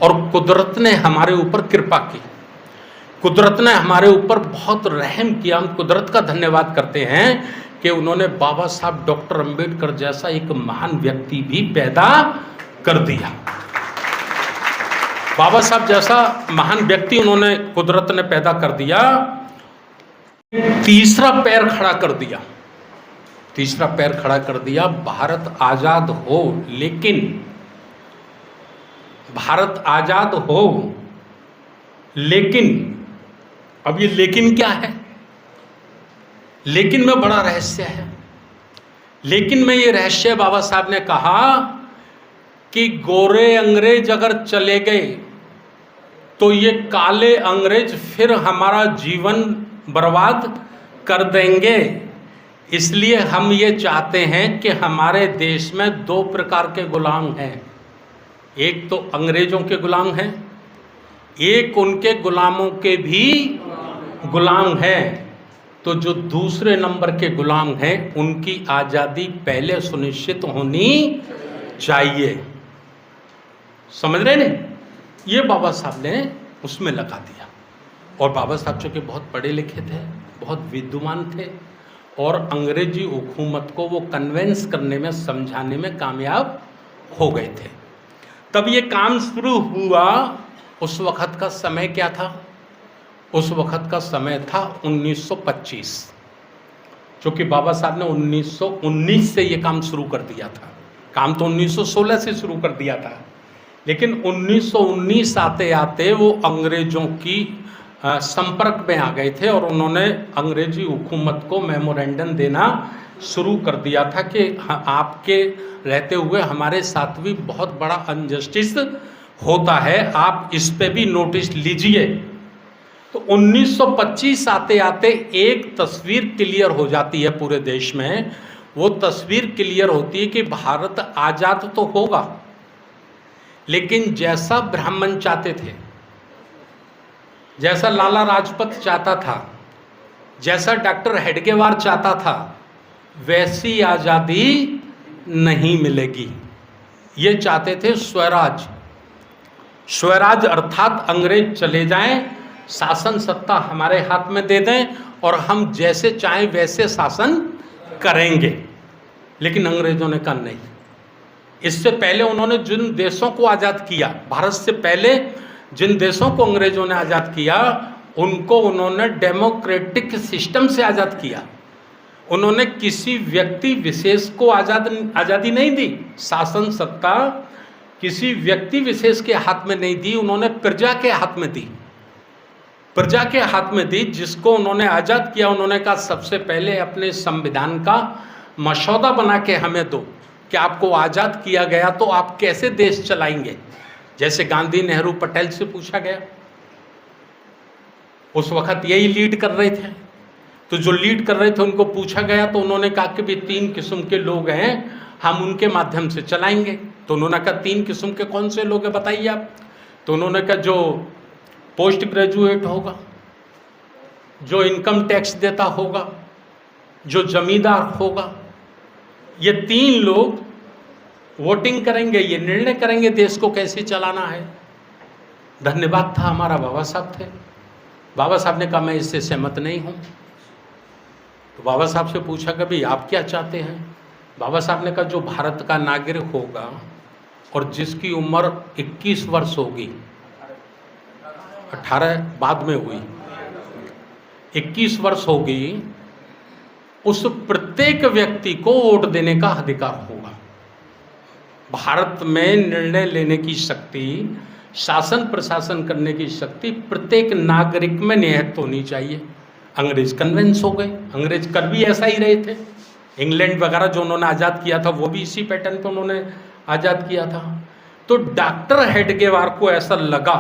और कुदरत ने हमारे ऊपर कृपा की, कुदरत ने हमारे ऊपर बहुत रहम किया। हम कुदरत का धन्यवाद करते हैं कि उन्होंने बाबा साहब डॉक्टर अंबेडकर जैसा एक महान व्यक्ति भी पैदा कर दिया। बाबा साहब जैसा महान व्यक्ति उन्होंने, कुदरत ने पैदा कर दिया। तीसरा पैर खड़ा कर दिया, तीसरा पैर खड़ा कर दिया। भारत आजाद हो, लेकिन भारत आजाद हो लेकिन, अब ये लेकिन क्या है? लेकिन में बड़ा रहस्य है। लेकिन में ये रहस्य, बाबा साहब ने कहा कि गोरे अंग्रेज अगर चले गए तो ये काले अंग्रेज फिर हमारा जीवन बर्बाद कर देंगे। इसलिए हम ये चाहते हैं कि हमारे देश में दो प्रकार के गुलाम हैं, एक तो अंग्रेजों के गुलाम हैं, एक उनके गुलामों के भी गुलाम हैं। तो जो दूसरे नंबर के गुलाम हैं उनकी आज़ादी पहले सुनिश्चित होनी चाहिए। समझ रहे ने? ये बाबा साहब ने उसमें लगा दिया। और बाबा साहब चूँकि बहुत पढ़े लिखे थे, बहुत विद्वान थे, और अंग्रेजी हुकूमत को वो कन्वेंस करने में, समझाने में कामयाब हो गए थे। तब ये काम शुरू हुआ। उस वक़्त का समय क्या था? उस वक़्त का समय था 1925, क्योंकि बाबा साहब ने 1919 से ये काम शुरू कर दिया था। काम तो 1916 से शुरू कर दिया था, लेकिन 1919 आते आते वो अंग्रेज़ों की संपर्क में आ गए थे और उन्होंने अंग्रेजी हुकूमत को मेमोरेंडम देना शुरू कर दिया था कि आपके रहते हुए हमारे साथ भी बहुत बड़ा अनजस्टिस होता है, आप इस पे भी नोटिस लीजिए। तो 1925 आते आते एक तस्वीर क्लियर हो जाती है पूरे देश में। वो तस्वीर क्लियर होती है कि भारत आज़ाद तो होगा, लेकिन जैसा ब्राह्मण चाहते थे, जैसा लाला राजपत चाहता था, जैसा डॉक्टर हेडगेवार चाहता था, वैसी आज़ादी नहीं मिलेगी। ये चाहते थे स्वराज। स्वराज अर्थात अंग्रेज चले जाएं, शासन सत्ता हमारे हाथ में दे दें और हम जैसे चाहें वैसे शासन करेंगे। लेकिन अंग्रेजों ने कहा नहीं। इससे पहले उन्होंने जिन देशों को आज़ाद किया, भारत से पहले जिन देशों को अंग्रेजों ने आज़ाद किया, उनको उन्होंने डेमोक्रेटिक सिस्टम से आज़ाद किया। उन्होंने किसी व्यक्ति विशेष को आज़ादी नहीं दी। शासन सत्ता किसी व्यक्ति विशेष के हाथ में नहीं दी, उन्होंने प्रजा के हाथ में दी। प्रजा के हाथ में दी, जिसको उन्होंने आज़ाद किया। उन्होंने कहा सबसे पहले अपने संविधान का मसौदा बना के हमें दो कि आपको आज़ाद किया गया तो आप कैसे देश चलाएंगे। जैसे गांधी, नेहरू, पटेल से पूछा गया, उस वक्त यही लीड कर रहे थे। तो जो लीड कर रहे थे उनको पूछा गया तो उन्होंने कहा कि भी 3 किस्म के लोग हैं, हम उनके माध्यम से चलाएंगे। तो उन्होंने कहा 3 किस्म के कौन से लोग हैं बताइए आप। तो उन्होंने कहा जो पोस्ट ग्रेजुएट होगा, जो इनकम टैक्स देता होगा, जो जमींदार होगा, ये 3 लोग वोटिंग करेंगे, ये निर्णय करेंगे देश को कैसे चलाना है। धन्यवाद था हमारा बाबा साहब थे। बाबा साहब ने कहा मैं इससे सहमत नहीं हूँ। तो बाबा साहब से पूछा कि भाई आप क्या चाहते हैं। बाबा साहब ने कहा जो भारत का नागरिक होगा और जिसकी उम्र 21 वर्ष होगी, 18 बाद में हुई, 21 वर्ष होगी, उस प्रत्येक व्यक्ति को वोट देने का अधिकार होगा। भारत में निर्णय लेने की शक्ति, शासन प्रशासन करने की शक्ति प्रत्येक नागरिक में निहित होनी चाहिए। अंग्रेज कन्विंस हो गए। अंग्रेज कर भी ऐसा ही रहे थे। इंग्लैंड वगैरह जो उन्होंने आज़ाद किया था वो भी इसी पैटर्न पे उन्होंने आज़ाद किया था। तो डॉक्टर हेडगेवार को ऐसा लगा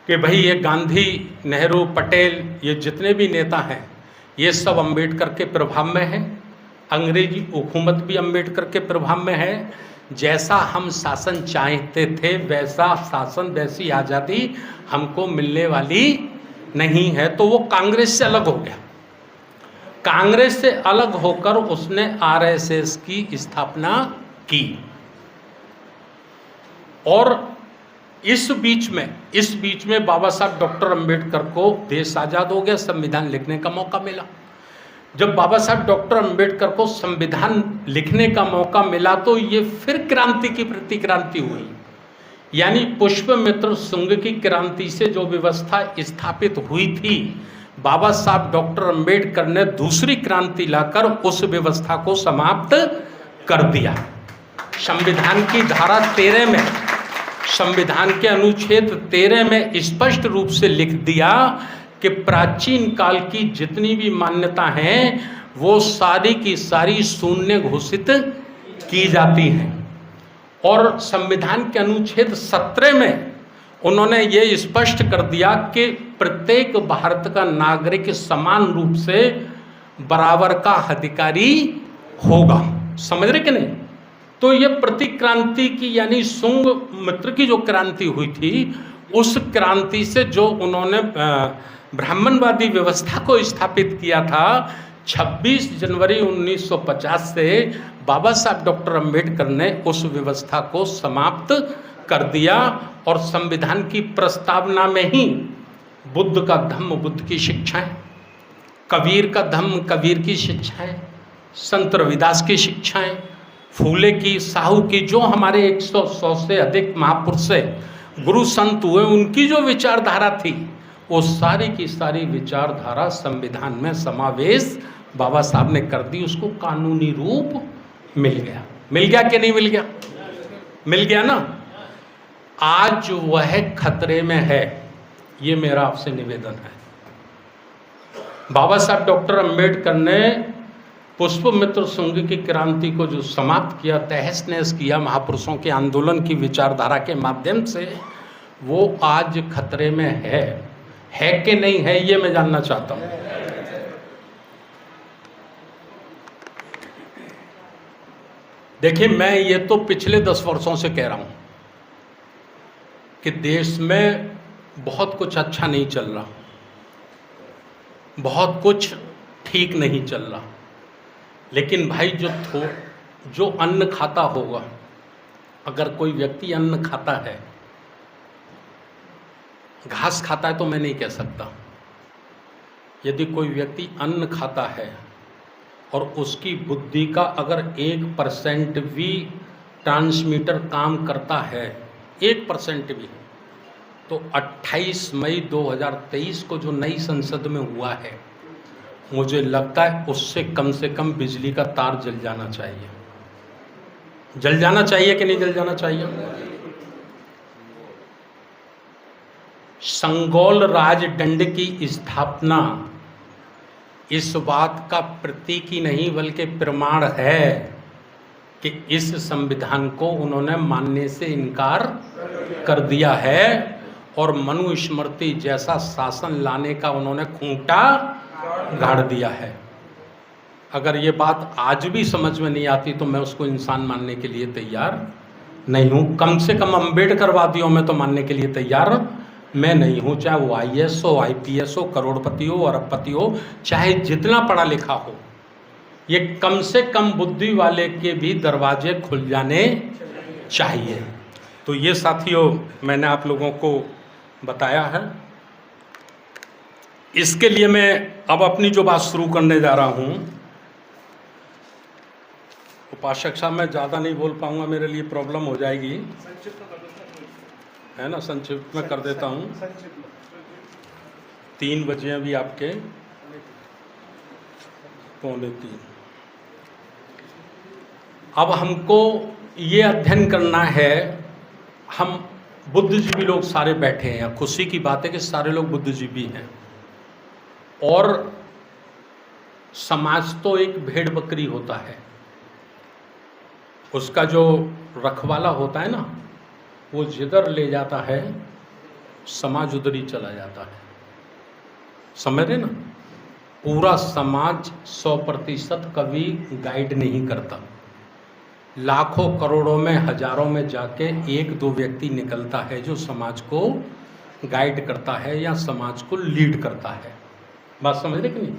कि भाई ये गांधी, नेहरू, पटेल, ये जितने भी नेता हैं ये सब अंबेडकर के प्रभाव में हैं। अंग्रेजी हुकूमत भी अंबेडकर के प्रभाव में है। जैसा हम शासन चाहते थे वैसा शासन, वैसी आज़ादी हमको मिलने वाली नहीं है। तो वो कांग्रेस से अलग हो गया। कांग्रेस से अलग होकर उसने आरएसएस की स्थापना की और इस बीच में बाबा साहब डॉक्टर अंबेडकर को देश आज़ाद हो गया, संविधान लिखने का मौका मिला। जब बाबा साहब डॉक्टर अंबेडकर को संविधान लिखने का मौका मिला तो ये फिर क्रांति की प्रतिक्रांति हुई। यानी पुष्पमित्र शुंग की क्रांति से जो व्यवस्था स्थापित हुई थी, बाबा साहब डॉक्टर अंबेडकर ने दूसरी क्रांति लाकर उस व्यवस्था को समाप्त कर दिया। संविधान की धारा 13 में, संविधान के अनुच्छेद 13 में स्पष्ट रूप से लिख दिया कि प्राचीन काल की जितनी भी मान्यता हैं वो सारी की सारी शून्य घोषित की जाती हैं। और संविधान के अनुच्छेद 17 में उन्होंने ये स्पष्ट कर दिया कि प्रत्येक भारत का नागरिक समान रूप से बराबर का अधिकारी होगा। समझ रहे कि नहीं? तो ये प्रतिक्रांति की यानी शुंग मित्र की जो क्रांति हुई थी, उस क्रांति से जो उन्होंने ब्राह्मणवादी व्यवस्था को स्थापित किया था, 26 जनवरी 1950 से बाबा साहब डॉक्टर अंबेडकर ने उस व्यवस्था को समाप्त कर दिया। और संविधान की प्रस्तावना में ही बुद्ध का धम्म बुद्ध की शिक्षाएं, कबीर का धम्म कबीर की शिक्षाएं, संत रविदास की शिक्षाएं, फूले की, साहू की, जो हमारे 100 से अधिक महापुरुष से गुरु संत हुए, उनकी जो विचारधारा थी, वो सारी की सारी विचारधारा संविधान में समावेश बाबा साहब ने कर दी। उसको कानूनी रूप मिल गया। मिल गया कि नहीं मिल गया? मिल गया ना। आज वह खतरे में है, ये मेरा आपसे निवेदन है। बाबा साहब डॉक्टर अंबेडकर ने पुष्पमित्र शुंग की क्रांति को जो समाप्त किया, तहस नहस किया महापुरुषों के आंदोलन की विचारधारा के माध्यम से, वो आज खतरे में है कि नहीं है, ये मैं जानना चाहता हूँ। देखिए, मैं ये तो पिछले 10 वर्षों से कह रहा हूँ कि देश में बहुत कुछ अच्छा नहीं चल रहा, बहुत कुछ ठीक नहीं चल रहा। लेकिन भाई जो अन्न खाता होगा, अगर कोई व्यक्ति अन्न खाता है, घास खाता है तो मैं नहीं कह सकता, यदि कोई व्यक्ति अन्न खाता है और उसकी बुद्धि का अगर 1% भी ट्रांसमीटर काम करता है, 1% भी, तो 28 मई 2023 को जो नई संसद में हुआ है, मुझे लगता है उससे कम बिजली का तार जल जाना चाहिए। जल जाना चाहिए कि नहीं जल जाना चाहिए? संगोल राजदंड की स्थापना इस बात का प्रतीक ही नहीं बल्कि प्रमाण है कि इस संविधान को उन्होंने मानने से इनकार कर दिया है और मनुस्मृति जैसा शासन लाने का उन्होंने खूंटा गाड़ दिया है। अगर ये बात आज भी समझ में नहीं आती तो मैं उसको इंसान मानने के लिए तैयार नहीं हूँ। कम से कम अम्बेडकरवादियों में तो मानने के लिए तैयार मैं नहीं हूँ, चाहे वो IAS हो, IPS हो, करोड़पति हो, अरबपति हो, चाहे जितना पढ़ा लिखा हो। ये कम से कम बुद्धि वाले के भी दरवाजे खुल जाने चाहिए। तो ये साथियों मैंने आप लोगों को बताया है। इसके लिए मैं अब अपनी जो बात शुरू करने जा रहा हूँ, उपासक साहब मैं ज़्यादा नहीं बोल पाऊँगा, मेरे लिए प्रॉब्लम हो जाएगी, है ना। संक्षिप्त में कर देता हूँ। 3 बजे अभी आपके 2:45। अब हमको ये अध्ययन करना है, हम बुद्धिजीवी लोग सारे बैठे हैं, खुशी की बात है कि सारे लोग बुद्धिजीवी हैं। और समाज तो एक भेड़ बकरी होता है, उसका जो रखवाला होता है ना, वो जिधर ले जाता है समाज उधर ही चला जाता है। समझ रहे ना? पूरा समाज 100% कभी गाइड नहीं करता। लाखों करोड़ों में हजारों में जाके 1-2 व्यक्ति निकलता है जो समाज को गाइड करता है या समाज को लीड करता है। बात समझ रहे कि नहीं?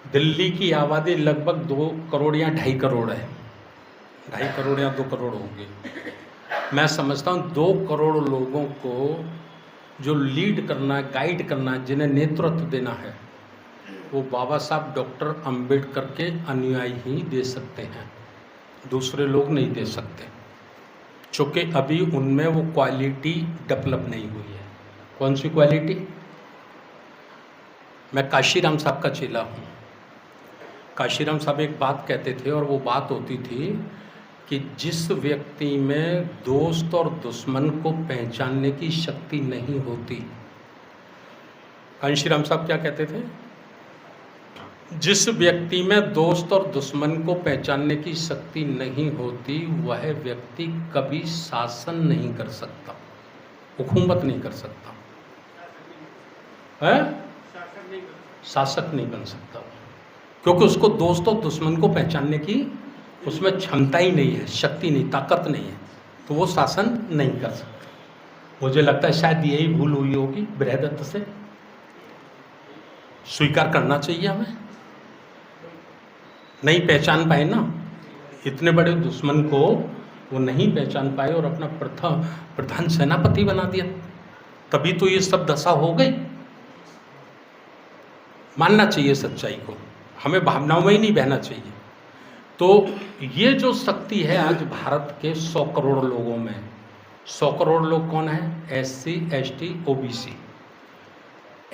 दिल्ली की आबादी लगभग 2 करोड़ या 2.5 करोड़ है, 2.5 करोड़ या 2 करोड़ होगी। मैं समझता हूँ 2 करोड़ लोगों को जो लीड करना है, गाइड करना है, जिन्हें नेतृत्व देना है, वो बाबा साहब डॉक्टर अंबेडकर के अनुयायी ही दे सकते हैं, दूसरे लोग नहीं दे सकते, चूँकि अभी उनमें वो क्वालिटी डेवलप नहीं हुई है। कौन सी क्वालिटी? मैं काशीराम साहब का चेला हूँ। काशीराम साहब एक बात कहते थे और वो बात होती थी कि जिस व्यक्ति में दोस्त और दुश्मन को पहचानने की शक्ति नहीं होती, काशीराम साहब क्या कहते थे? जिस व्यक्ति में दोस्त और दुश्मन को पहचानने की शक्ति नहीं होती, वह व्यक्ति कभी शासन नहीं कर सकता, हुकूमत नहीं कर सकता, है शासक नहीं बन सकता, क्योंकि उसको दोस्त और दुश्मन को पहचानने की उसमें क्षमता ही नहीं है, शक्ति नहीं, ताकत नहीं है, तो वो शासन नहीं कर सकता। मुझे लगता है शायद यही भूल हुई होगी बृहदत्त से। स्वीकार करना चाहिए हमें, नहीं पहचान पाए ना, इतने बड़े दुश्मन को वो नहीं पहचान पाए और अपना प्रधान सेनापति बना दिया, तभी तो ये सब दशा हो गई। मानना चाहिए सच्चाई को, हमें भावनाओं में ही नहीं बहना चाहिए। तो ये जो शक्ति है आज भारत के 100 करोड़ लोगों में, 100 करोड़ लोग कौन है? SC ST OBC।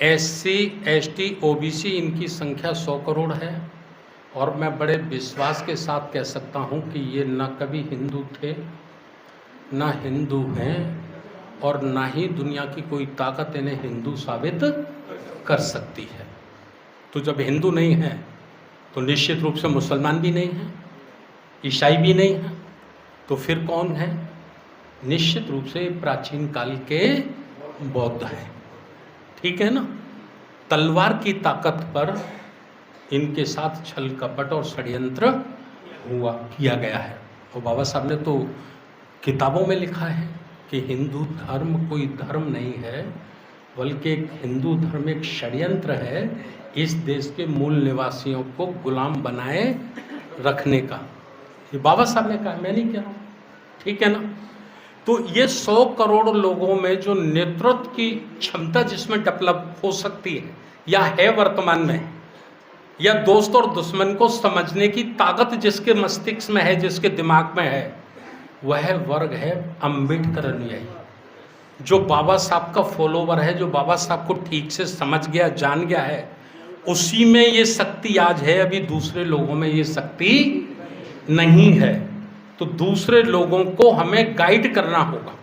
SC ST OBC इनकी संख्या 100 करोड़ है, और मैं बड़े विश्वास के साथ कह सकता हूँ कि ये ना कभी हिंदू थे, ना हिंदू हैं, और ना ही दुनिया की कोई ताकत इन्हें हिंदू साबित कर सकती है। तो जब हिंदू नहीं है तो निश्चित रूप से मुसलमान भी नहीं है, ईसाई भी नहीं है, तो फिर कौन है? निश्चित रूप से प्राचीन काल के बौद्ध हैं। ठीक है ना? तलवार की ताकत पर इनके साथ छल कपट और षड्यंत्र हुआ किया गया है। और बाबा साहब ने तो किताबों में लिखा है कि हिंदू धर्म कोई धर्म नहीं है, बल्कि एक हिंदू धर्म एक षड्यंत्र है इस देश के मूल निवासियों को गुलाम बनाए रखने का। ये बाबा साहब ने कहा, मैं नहीं कह रहा हूँ। ठीक है ना? तो ये 100 करोड़ लोगों में जो नेतृत्व की क्षमता जिसमें डेवलप हो सकती है या है वर्तमान में, या दोस्त और दुश्मन को समझने की ताकत जिसके मस्तिष्क में है, जिसके दिमाग में है, वह वर्ग है अंबेडकर अनुयायी, जो बाबा साहब का फॉलोवर है, जो बाबा साहब को ठीक से समझ गया, जान गया है। उसी में ये शक्ति आज है, अभी दूसरे लोगों में ये शक्ति नहीं है। तो दूसरे लोगों को हमें गाइड करना होगा,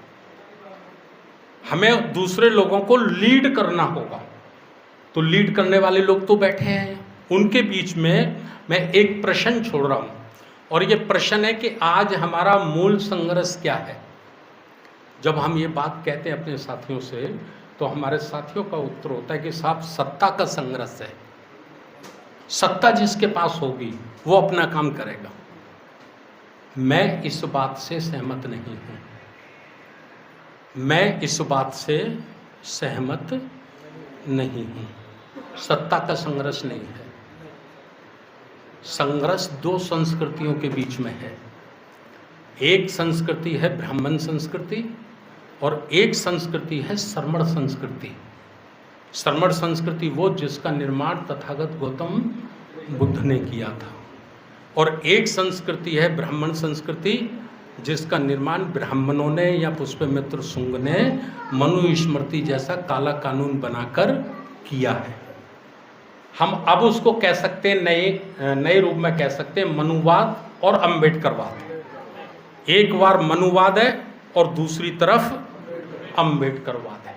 हमें दूसरे लोगों को लीड करना होगा। तो लीड करने वाले लोग तो बैठे हैं, उनके बीच में मैं एक प्रश्न छोड़ रहा हूँ, और ये प्रश्न है कि आज हमारा मूल संघर्ष क्या है। जब हम ये बात कहते हैं अपने साथियों से, तो हमारे साथियों का उत्तर होता है कि साहब सत्ता का संघर्ष है, सत्ता जिसके पास होगी वो अपना काम करेगा। मैं इस बात से सहमत नहीं हूँ, मैं इस बात से सहमत नहीं हूँ। सत्ता का संघर्ष नहीं है, संघर्ष 2 संस्कृतियों के बीच में है। एक संस्कृति है ब्राह्मण संस्कृति और एक संस्कृति है श्रमण संस्कृति। श्रमण संस्कृति वो जिसका निर्माण तथागत गौतम बुद्ध ने किया था, और एक संस्कृति है ब्राह्मण संस्कृति जिसका निर्माण ब्राह्मणों ने या पुष्पमित्र शुंग ने मनुस्मृति जैसा काला कानून बनाकर किया है। हम अब उसको कह सकते हैं नए रूप में कह सकते हैं मनुवाद और अंबेडकरवाद। एक बार मनुवाद है और दूसरी तरफ अंबेडकरवाद है।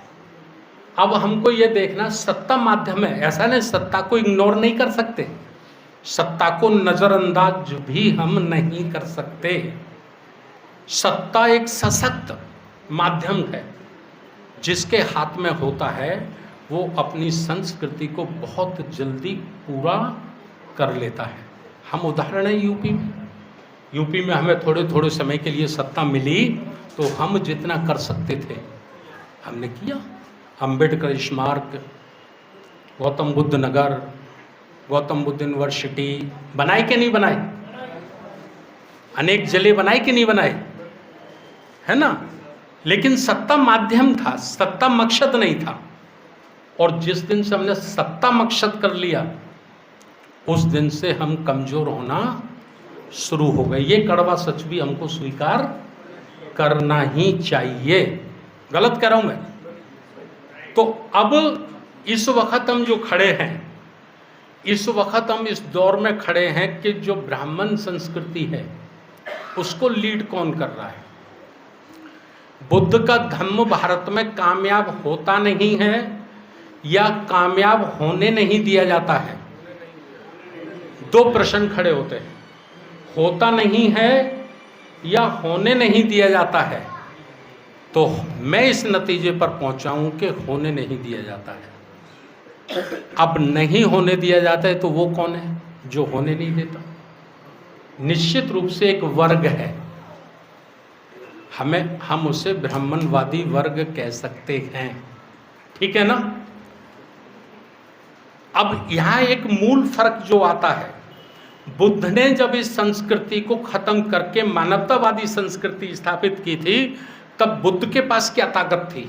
अब हमको ये देखना, सत्ता माध्यम है, ऐसा नहीं सत्ता को इग्नोर नहीं कर सकते, सत्ता को नजरअंदाज भी हम नहीं कर सकते। सत्ता एक सशक्त माध्यम है, जिसके हाथ में होता है वो अपनी संस्कृति को बहुत जल्दी पूरा कर लेता है। हम उदाहरण है यूपी में हमें थोड़े थोड़े समय के लिए सत्ता मिली, तो हम जितना कर सकते थे हमने किया। अंबेडकर स्मारक, गौतम बुद्ध नगर, गौतम बुद्ध यूनिवर्सिटी बनाए कि नहीं बनाए? अनेक जिले बनाए कि नहीं बनाए है ना। लेकिन सत्ता माध्यम था, सत्ता मकसद नहीं था। और जिस दिन से हमने सत्ता मकसद कर लिया, उस दिन से हम कमजोर होना शुरू हो गए। ये कड़वा सच भी हमको स्वीकार करना ही चाहिए। गलत कह रहा हूं मैं? तो अब इस वक्त हम जो खड़े हैं, इस वक्त हम इस दौर में खड़े हैं कि जो ब्राह्मण संस्कृति है उसको लीड कौन कर रहा है? बुद्ध का धम्म भारत में कामयाब होता नहीं है या कामयाब होने नहीं दिया जाता है? दो प्रश्न खड़े होते हैं, होता नहीं है या होने नहीं दिया जाता है। तो मैं इस नतीजे पर पहुंचा हूं कि होने नहीं दिया जाता है। अब नहीं होने दिया जाता है तो वो कौन है जो होने नहीं देता? निश्चित रूप से एक वर्ग है, हम उसे ब्राह्मणवादी वर्ग कह सकते हैं, ठीक है ना। अब यहां एक मूल फर्क जो आता है, बुद्ध ने जब इस संस्कृति को खत्म करके मानवतावादी संस्कृति स्थापित की थी, तब बुद्ध के पास क्या ताकत थी?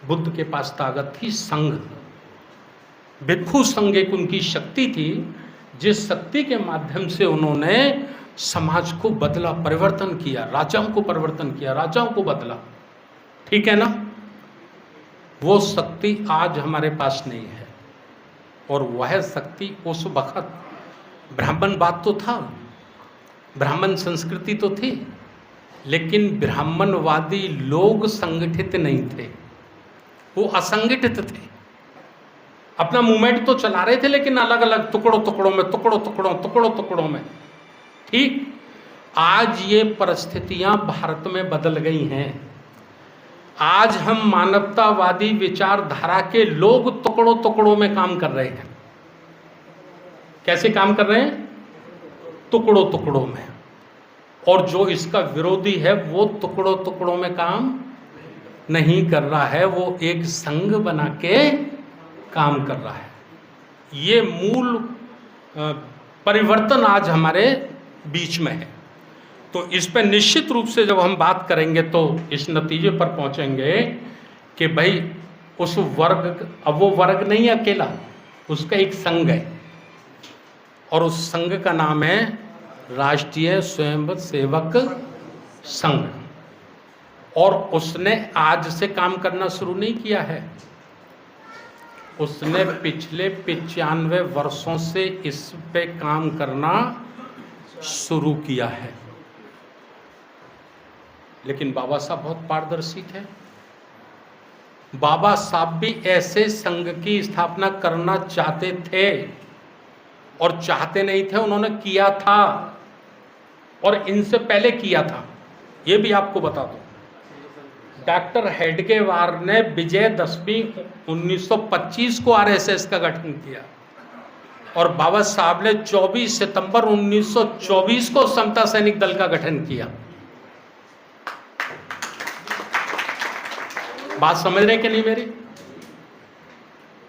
बुद्ध के पास ताकत थी संघ। भिक्षु संघ एक उनकी शक्ति थी, जिस शक्ति के माध्यम से उन्होंने समाज को बदला, परिवर्तन किया, राजाओं को परिवर्तन किया, राजाओं को बदला, ठीक है ना। वो शक्ति आज हमारे पास नहीं है। और वह शक्ति उस वक्त ब्राह्मणवाद तो था, ब्राह्मण संस्कृति तो थी, लेकिन ब्राह्मणवादी लोग संगठित नहीं थे, वो असंगठित थे। अपना मूवमेंट तो चला रहे थे, लेकिन अलग अलग टुकड़ों में। ठीक, आज ये परिस्थितियां भारत में बदल गई हैं। आज हम मानवतावादी विचारधारा के लोग टुकड़ों में काम कर रहे हैं। कैसे काम कर रहे हैं? टुकड़ों में। और जो इसका विरोधी है वो टुकड़ों में काम नहीं कर रहा है, वो एक संघ बना के काम कर रहा है। ये मूल परिवर्तन आज हमारे बीच में है। तो इस पर निश्चित रूप से जब हम बात करेंगे तो इस नतीजे पर पहुंचेंगे कि भाई उस वर्ग, अब वो वर्ग नहीं अकेला, उसका एक संघ है, और उस संघ का नाम है राष्ट्रीय स्वयंसेवक संघ। और उसने आज से काम करना शुरू नहीं किया है, उसने पिछले 95 वर्षों से इस पे काम करना शुरू किया है। लेकिन बाबा साहब बहुत पारदर्शी थे। बाबा साहब भी ऐसे संघ की स्थापना करना चाहते थे, और चाहते नहीं थे, उन्होंने किया था, और इनसे पहले किया था। ये भी आपको बता दूं, डॉक्टर हेडगेवार ने विजयदशमी 1925 को आरएसएस का गठन किया, और बाबा साहब ने 24 सितंबर 1924 को समता सैनिक दल का गठन किया। बात समझ रहे कि नहीं मेरी?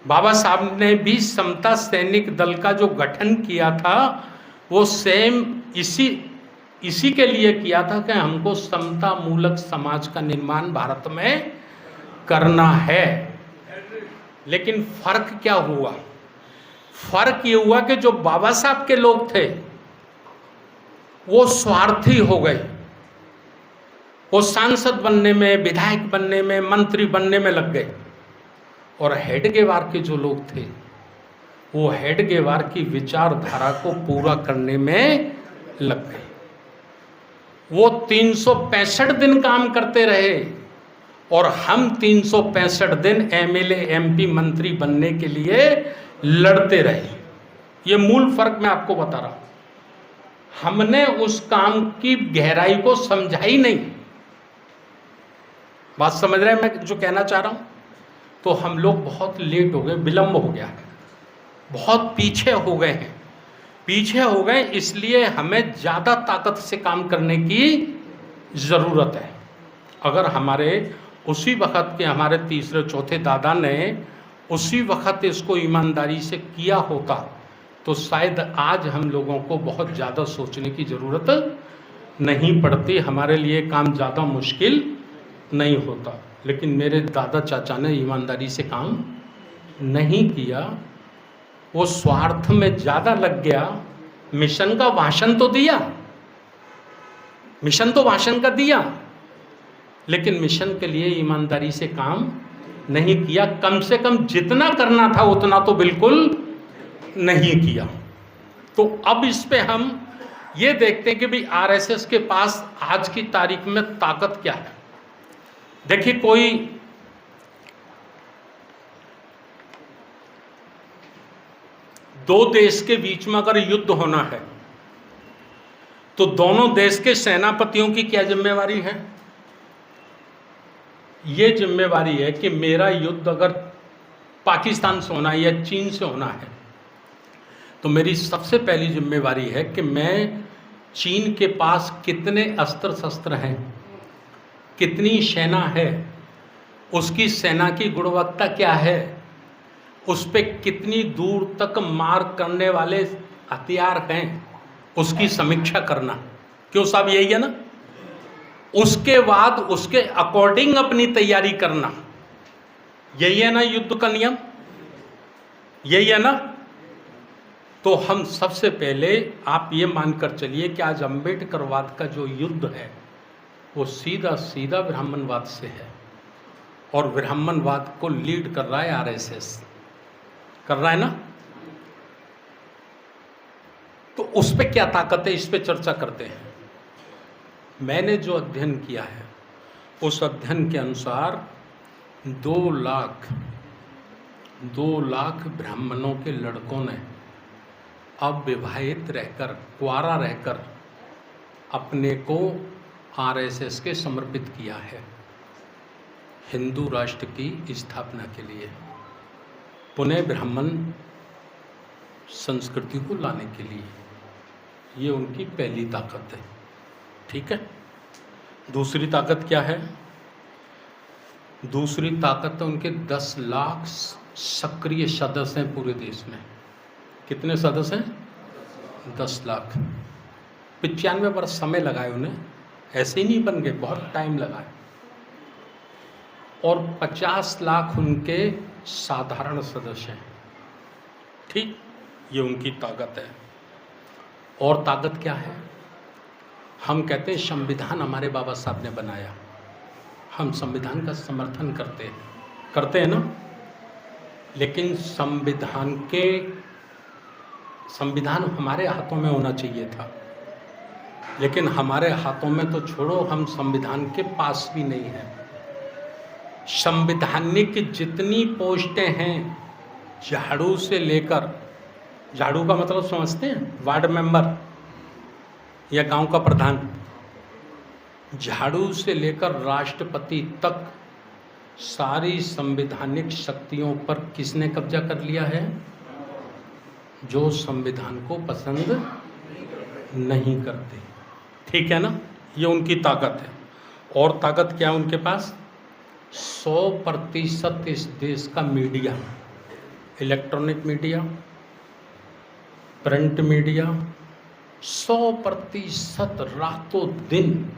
बाबा साहब ने भी समता सैनिक दल का जो गठन किया था, वो सेम इसी के लिए किया था कि हमको समता मूलक समाज का निर्माण भारत में करना है। लेकिन फर्क क्या हुआ? फर्क ये हुआ कि जो बाबा साहब के लोग थे वो स्वार्थी हो गए, वो सांसद बनने में, विधायक बनने में, मंत्री बनने में लग गए। और हेडगेवार के जो लोग थे वो हेडगेवार की विचारधारा को पूरा करने में लग गए। वो 365 दिन काम करते रहे, और हम 365 दिन एमएलए एमपी मंत्री बनने के लिए लड़ते रहे। ये मूल फर्क मैं आपको बता रहा हूं। हमने उस काम की गहराई को समझा ही नहीं। बात समझ रहे हैं मैं जो कहना चाह रहा हूं? तो हम लोग बहुत लेट हो गए, विलंब हो गया, बहुत पीछे हो गए हैं। पीछे हो गए इसलिए हमें ज़्यादा ताकत से काम करने की ज़रूरत है। अगर हमारे उसी वक्त के हमारे तीसरे चौथे दादा ने उसी वक्त इसको ईमानदारी से किया होता, तो शायद आज हम लोगों को बहुत ज़्यादा सोचने की ज़रूरत नहीं पड़ती, हमारे लिए काम ज़्यादा मुश्किल नहीं होता। लेकिन मेरे दादा चाचा ने ईमानदारी से काम नहीं किया, वो स्वार्थ में ज़्यादा लग गया। मिशन का भाषण तो दिया, मिशन तो भाषण का दिया, लेकिन मिशन के लिए ईमानदारी से काम नहीं किया। कम से कम जितना करना था उतना तो बिल्कुल नहीं किया। तो अब इस पे हम ये देखते हैं कि भाई आरएसएस के पास आज की तारीख में ताकत क्या है। देखिए, कोई दो देश के बीच में अगर युद्ध होना है तो दोनों देश के सेनापतियों की क्या जिम्मेवारी है? ये जिम्मेवारी है कि मेरा युद्ध अगर पाकिस्तान से होना है या चीन से होना है तो मेरी सबसे पहली जिम्मेवारी है कि मैं चीन के पास कितने अस्त्र शस्त्र हैं, कितनी सेना है, उसकी सेना की गुणवत्ता क्या है, उस पे कितनी दूर तक मार करने वाले हथियार हैं, उसकी समीक्षा करना। क्यों साहब, यही है ना? उसके बाद उसके अकॉर्डिंग अपनी तैयारी करना, यही है ना युद्ध का नियम, यही है ना? तो हम सबसे पहले आप ये मानकर चलिए कि आज अम्बेडकरवाद का जो युद्ध है वो सीधा सीधा ब्राह्मणवाद से है, और ब्राह्मणवाद को लीड कर रहा है आरएसएस, कर रहा है ना? तो उस पे क्या ताकत है, इस पे चर्चा करते हैं। मैंने जो अध्ययन किया है उस अध्ययन के अनुसार 2 लाख ब्राह्मणों के लड़कों ने अब विवाहित रहकर, कुंवारा रहकर अपने को आरएसएस के समर्पित किया है, हिंदू राष्ट्र की स्थापना के लिए, पुनः ब्राह्मण संस्कृति को लाने के लिए। ये उनकी पहली ताकत है, ठीक है। दूसरी ताकत क्या है? दूसरी ताकत है उनके 10 लाख सक्रिय सदस्य हैं पूरे देश में। कितने सदस्य हैं? 10 लाख। 95 वर्ष समय लगाए उन्हें, ऐसे ही नहीं बन गए, बहुत टाइम लगाए। और 50 लाख उनके साधारण सदस्य हैं, ठीक। ये उनकी ताकत है। और ताकत क्या है? हम कहते हैं संविधान हमारे बाबा साहब ने बनाया, हम संविधान का समर्थन करते हैं ना। लेकिन संविधान हमारे हाथों में होना चाहिए था, लेकिन हमारे हाथों में तो छोड़ो, हम संविधान के पास भी नहीं हैं। संवैधानिक जितनी पोस्टें हैं, झाड़ू से लेकर, झाड़ू का मतलब समझते हैं, वार्ड मेंबर या गांव का प्रधान, झाड़ू से लेकर राष्ट्रपति तक सारी संवैधानिक शक्तियों पर किसने कब्जा कर लिया है? जो संविधान को पसंद नहीं करते, ठीक है ना। ये उनकी ताकत है। और ताकत क्या है उनके पास? 100% इस देश का media, electronic media, print media, 100% रातों दिन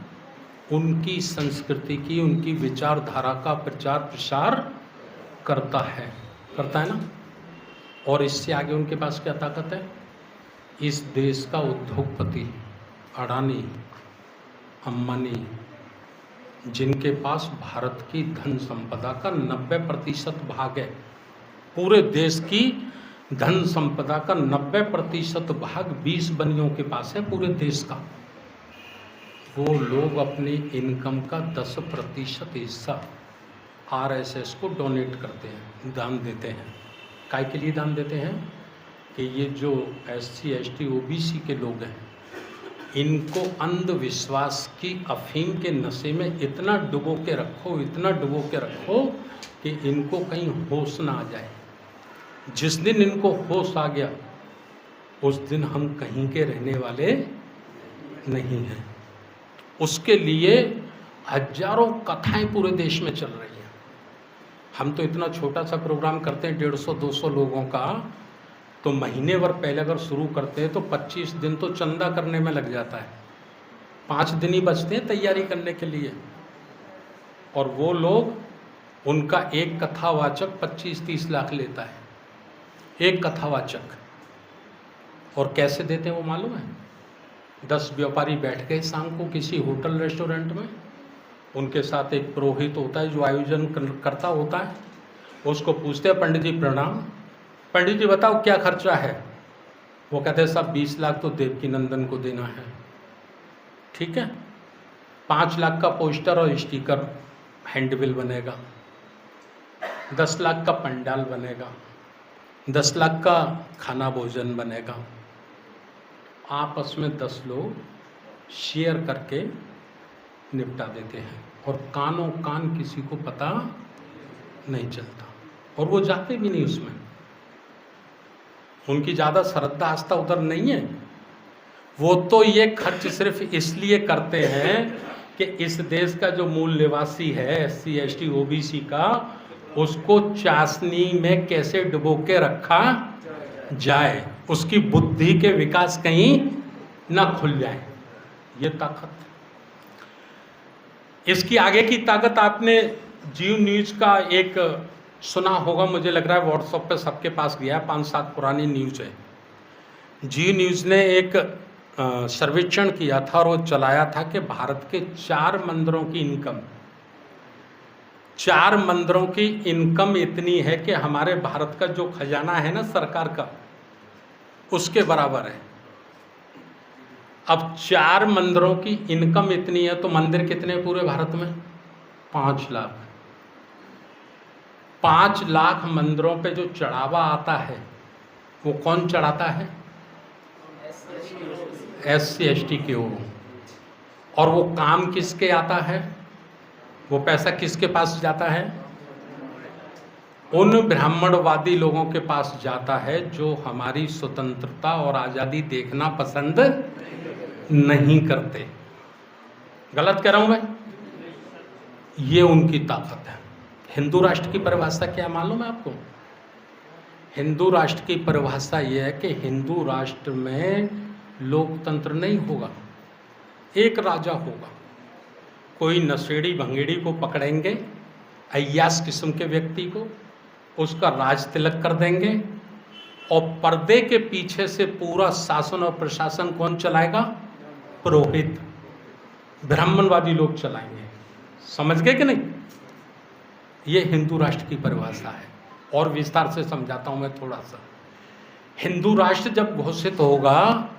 उनकी संस्कृति की, उनकी विचारधारा का प्रचार प्रसार करता है ना। और इससे आगे उनके पास क्या ताकत है? इस देश का उद्योगपति अडानी, अंबानी, जिनके पास भारत की धन संपदा का 90% भाग है, पूरे देश की धन संपदा का 90% भाग 20 बनियों के पास है पूरे देश का। वो लोग अपनी इनकम का 10% हिस्सा आरएसएस को डोनेट करते हैं, दान देते हैं। काय के लिए दान देते हैं? कि ये जो SC ST OBC के लोग हैं, इनको अंधविश्वास की अफीम के नशे में इतना डुबो के रखो कि इनको कहीं होश ना आ जाए। जिस दिन इनको होश आ गया उस दिन हम कहीं के रहने वाले नहीं हैं। उसके लिए हजारों कथाएं पूरे देश में चल रही हैं। हम तो इतना छोटा सा प्रोग्राम करते हैं 150-200 लोगों का, तो महीने भर पहले अगर शुरू करते हैं तो 25 दिन तो चंदा करने में लग जाता है। 5 दिन ही बचते हैं तैयारी करने के लिए, और वो लोग, उनका एक कथावाचक 25-30 लाख लेता है, एक कथावाचक। और कैसे देते हैं वो मालूम है? 10 व्यापारी बैठ गए शाम को किसी होटल रेस्टोरेंट में, उनके साथ एक पुरोहित होता है जो आयोजन करता होता है, उसको पूछते हैं पंडित जी प्रणाम, पंडित जी बताओ क्या खर्चा है? वो कहते हैं साहब 20 लाख तो देवकी नंदन को देना है। ठीक है, 5 लाख का पोस्टर और स्टिकर हैंडबिल बनेगा, 10 लाख का पंडाल बनेगा, 10 लाख का खाना भोजन बनेगा। आपस में 10 लोग शेयर करके निपटा देते हैं, और कानों कान किसी को पता नहीं चलता, और वो जाते भी नहीं उसमें। उनकी ज़्यादा श्रद्धा आस्था उधर नहीं है, वो तो ये खर्च सिर्फ इसलिए करते हैं कि इस देश का जो मूल निवासी है SC ST OBC का, उसको चाशनी में कैसे डुबो के रखा जाए, उसकी बुद्धि के विकास कहीं ना खुल जाए। ये ताकत, इसकी आगे की ताकत आपने जियो न्यूज का एक सुना होगा, मुझे लग रहा है व्हाट्सएप पे सबके पास गया, 5-7 पुरानी न्यूज है। जियो न्यूज ने एक सर्वेक्षण किया था और वो चलाया था कि भारत के 4 मंदिरों की इनकम, 4 मंदिरों की इनकम इतनी है कि हमारे भारत का जो खजाना है ना सरकार का, उसके बराबर है। अब 4 मंदिरों की इनकम इतनी है तो मंदिर कितने पूरे भारत में? 5 लाख। 5 लाख मंदिरों पे जो चढ़ावा आता है वो कौन चढ़ाता है? SC ST के हो। और वो काम किसके आता है? वो पैसा किसके पास जाता है? उन ब्राह्मणवादी लोगों के पास जाता है जो हमारी स्वतंत्रता और आज़ादी देखना पसंद नहीं करते। गलत कह रहा हूं मैं? ये उनकी ताकत है। हिंदू राष्ट्र की परिभाषा क्या मालूम है आपको? हिंदू राष्ट्र की परिभाषा ये है कि हिंदू राष्ट्र में लोकतंत्र नहीं होगा, एक राजा होगा। कोई नशेड़ी भंगेड़ी को पकड़ेंगे, अय्यास किस्म के व्यक्ति को, उसका राज तिलक कर देंगे, और पर्दे के पीछे से पूरा शासन और प्रशासन कौन चलाएगा? पुरोहित, ब्राह्मणवादी लोग चलाएंगे। समझ गए कि नहीं? ये हिंदू राष्ट्र की परिभाषा है। और विस्तार से समझाता हूं मैं थोड़ा सा। हिंदू राष्ट्र जब घोषित होगा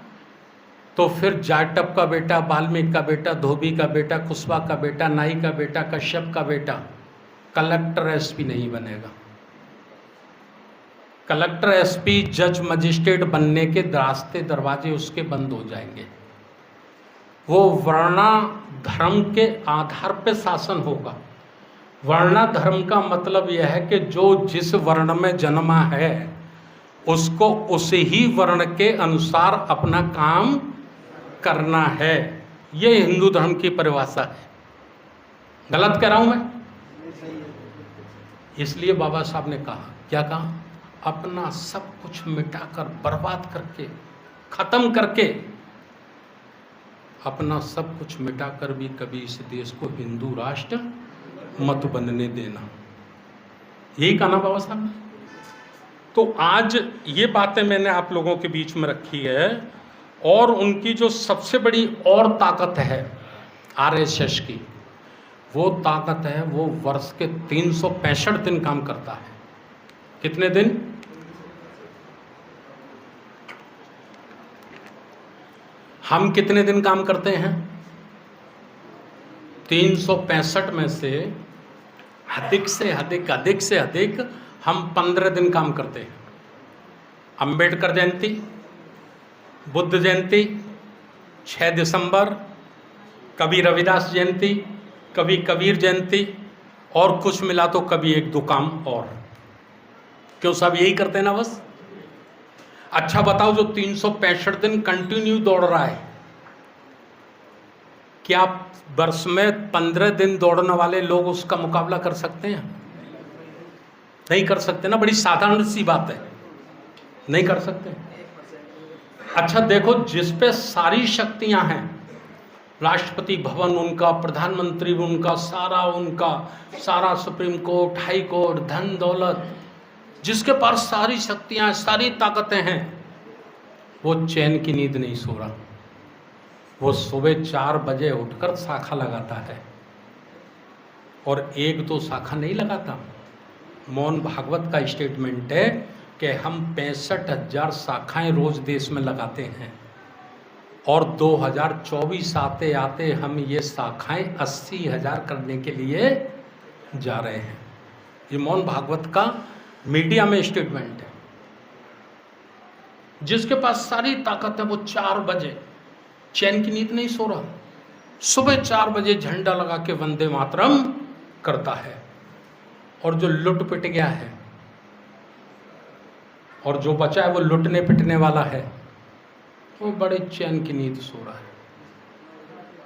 तो फिर जाटव का बेटा, वाल्मीकि का बेटा, धोबी का बेटा, कुशवा का बेटा, नाई का बेटा, कश्यप का बेटा कलेक्टर SP नहीं बनेगा। कलेक्टर SP, जज, मजिस्ट्रेट बनने के रास्ते दरवाजे उसके बंद हो जाएंगे। वो वर्णा धर्म के आधार पे शासन होगा। वर्णा धर्म का मतलब यह है कि जो जिस वर्ण में जन्मा है उसको उसी ही वर्ण के अनुसार अपना काम करना है। ये हिंदू धर्म की परिभाषा है। गलत कह रहा हूं मैं? इसलिए बाबा साहब ने कहा, क्या कहा? अपना सब कुछ मिटाकर, बर्बाद करके, खत्म करके, अपना सब कुछ मिटाकर भी कभी इस देश को हिंदू राष्ट्र मत बनने देना। यही कहा ना बाबा साहब ने? तो आज ये बातें मैंने आप लोगों के बीच में रखी है। और उनकी जो सबसे बड़ी और ताकत है RSS की, वो ताकत है, वो वर्ष के 365 दिन काम करता है। कितने दिन? हम कितने दिन काम करते हैं? 365 में से अधिक से अधिक हम 15 दिन काम करते हैं। अंबेडकर जयंती, बुद्ध जयंती 6 दिसंबर, कभी रविदास जयंती, कभी कबीर जयंती, और कुछ मिला तो कभी 1-2 काम और। क्यों सब यही करते हैं ना बस? अच्छा बताओ, जो 365 दिन कंटिन्यू दौड़ रहा है, क्या वर्ष में 15 दिन दौड़ने वाले लोग उसका मुकाबला कर सकते हैं? नहीं कर सकते ना। बड़ी साधारण सी बात है, नहीं कर सकते। अच्छा देखो, जिस पे सारी शक्तियां हैं राष्ट्रपति भवन उनका, प्रधानमंत्री उनका, सारा सुप्रीम कोर्ट, हाई कोर्ट, धन दौलत, जिसके पास सारी शक्तियां, सारी ताकतें हैं, वो चैन की नींद नहीं सो रहा। वो सुबह 4 बजे उठकर शाखा लगाता है, और 1-2 शाखा नहीं लगाता। मोहन भागवत का स्टेटमेंट है कि हम 65,000 शाखाएं रोज देश में लगाते हैं, और 2024 आते आते हम ये शाखाएं 80,000 करने के लिए जा रहे हैं। ये मोहन भागवत का मीडिया में स्टेटमेंट है। जिसके पास सारी ताकत है वो 4 बजे चैन की नींद नहीं सो रहा, सुबह 4 बजे झंडा लगा के वंदे मातरम करता है। और जो लुट पिट गया है और जो बचा है वो लुटने पिटने वाला है, वो बड़े चैन की नींद सो रहा है।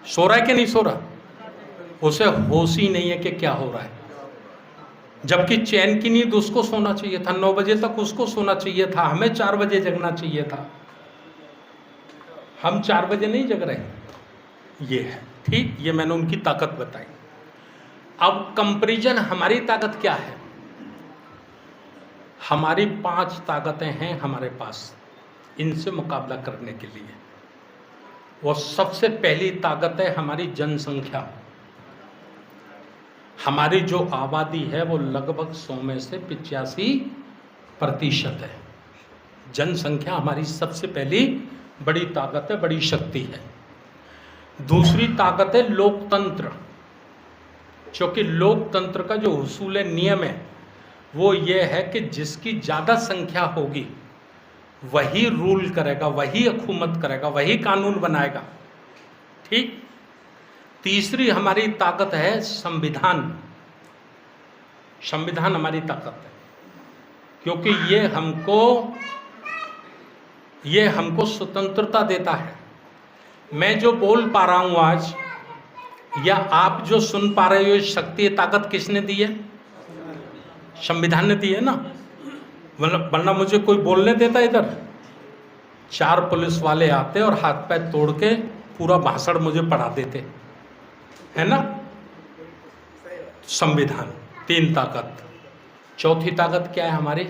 सो रहा है कि नहीं सो रहा? उसे होश ही नहीं है कि क्या हो रहा है। जबकि चैन की नींद उसको सोना चाहिए था, 9 बजे तक उसको सोना चाहिए था, हमें 4 बजे जगना चाहिए था। हम 4 बजे नहीं जग रहे। ये है ठीक, ये मैंने उनकी ताकत बताई। अब कंपैरिजन हमारी ताकत क्या है? हमारी 5 ताकतें हैं हमारे पास इनसे मुकाबला करने के लिए। वो सबसे पहली ताकत है हमारी जनसंख्या। हमारी जो आबादी है वो लगभग 100 में से 85% है। जनसंख्या हमारी सबसे पहली बड़ी ताकत है, बड़ी शक्ति है। दूसरी ताकत है लोकतंत्र, क्योंकि लोकतंत्र का जो उसूल नियम है वो ये है कि जिसकी ज़्यादा संख्या होगी वही रूल करेगा, वही हुकूमत करेगा, वही कानून बनाएगा। ठीक। तीसरी हमारी ताकत है संविधान। संविधान हमारी ताकत है, क्योंकि ये हमको स्वतंत्रता देता है। मैं जो बोल पा रहा हूं आज, या आप जो सुन पा रहे हो, ये शक्ति, ताकत किसने दी है? संविधान ने दी है ना। वरना मुझे कोई बोलने देता इधर? 4 पुलिस वाले आते और हाथ पैर तोड़ के पूरा भाषण मुझे पढ़ा देते, है ना। संविधान, 3 ताकत। चौथी ताकत क्या है हमारी?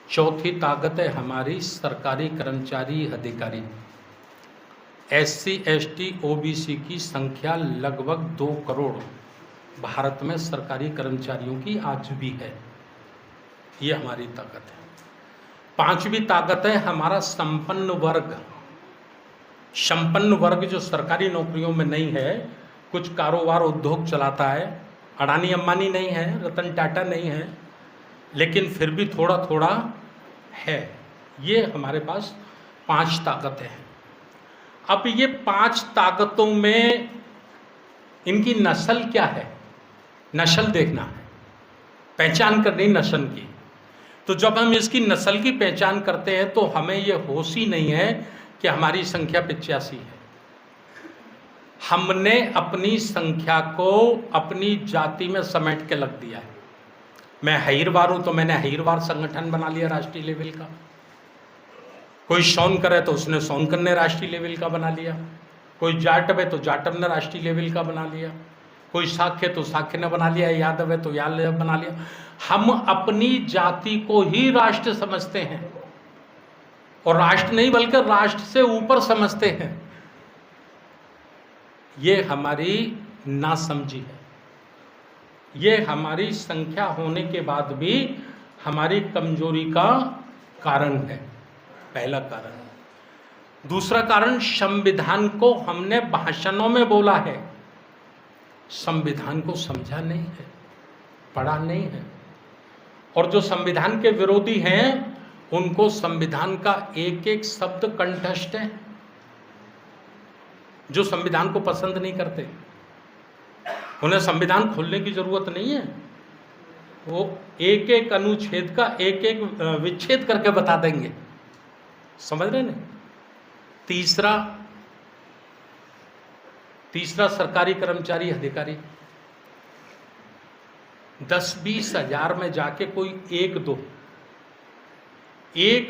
चौथी ताकत है हमारी सरकारी कर्मचारी अधिकारी। SC, ST, OBC की संख्या लगभग 2 करोड़ भारत में सरकारी कर्मचारियों की आज भी है। ये हमारी ताकत है। 5वीं ताकत है हमारा संपन्न वर्ग। संपन्न वर्ग जो सरकारी नौकरियों में नहीं है, कुछ कारोबार उद्योग चलाता है, अडानी अंबानी नहीं है, रतन टाटा नहीं है, लेकिन फिर भी थोड़ा थोड़ा है। ये हमारे पास 5 ताकतें हैं। अब ये 5 ताकतों में इनकी नस्ल क्या है? नस्ल देखना है, पहचान करनी नस्ल की। तो जब हम इसकी नस्ल की पहचान करते हैं तो हमें ये होश ही नहीं है कि हमारी संख्या 85 है। हमने अपनी संख्या को अपनी जाति में समेट के लग दिया है। मैं हईरवार हूं तो मैंने हईरवार संगठन बना लिया राष्ट्रीय लेवल का। कोई शौनकर है तो उसने शौनकर ने राष्ट्रीय लेवल का बना लिया। कोई जाटव है तो जाटव ने राष्ट्रीय लेवल का बना लिया। कोई साख्य तो साख्य ने बना लिया, यादव है तो यादव बना लिया। हम अपनी जाति को ही राष्ट्र समझते हैं, और राष्ट्र नहीं बल्कि राष्ट्र से ऊपर समझते हैं। ये हमारी नासमझी है। ये हमारी संख्या होने के बाद भी हमारी कमजोरी का कारण है, पहला कारण। दूसरा कारण, संविधान को हमने भाषणों में बोला है, संविधान को समझा नहीं है, पढ़ा नहीं है। और जो संविधान के विरोधी हैं उनको संविधान का एक एक शब्द कंठस्थ है। जो संविधान को पसंद नहीं करते उन्हें संविधान खोलने की जरूरत नहीं है, वो एक एक अनुच्छेद का एक एक विच्छेद करके बता देंगे। समझ रहे ना। तीसरा सरकारी कर्मचारी अधिकारी। 10-20 हजार में जाके कोई एक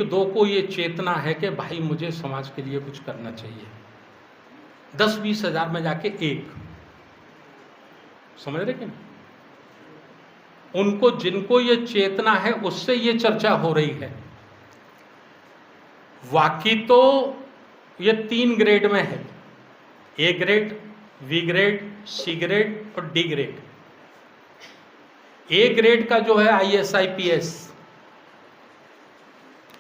दो को ये चेतना है कि भाई मुझे समाज के लिए कुछ करना चाहिए। 10-20 हजार में जाके एक, समझ रहे कि नहीं? उनको, जिनको ये चेतना है, उससे ये चर्चा हो रही है। बाकी तो ये 3 ग्रेड में है, A grade, B grade, C grade और डी ग्रेड। ए ग्रेड का जो है ISIPS,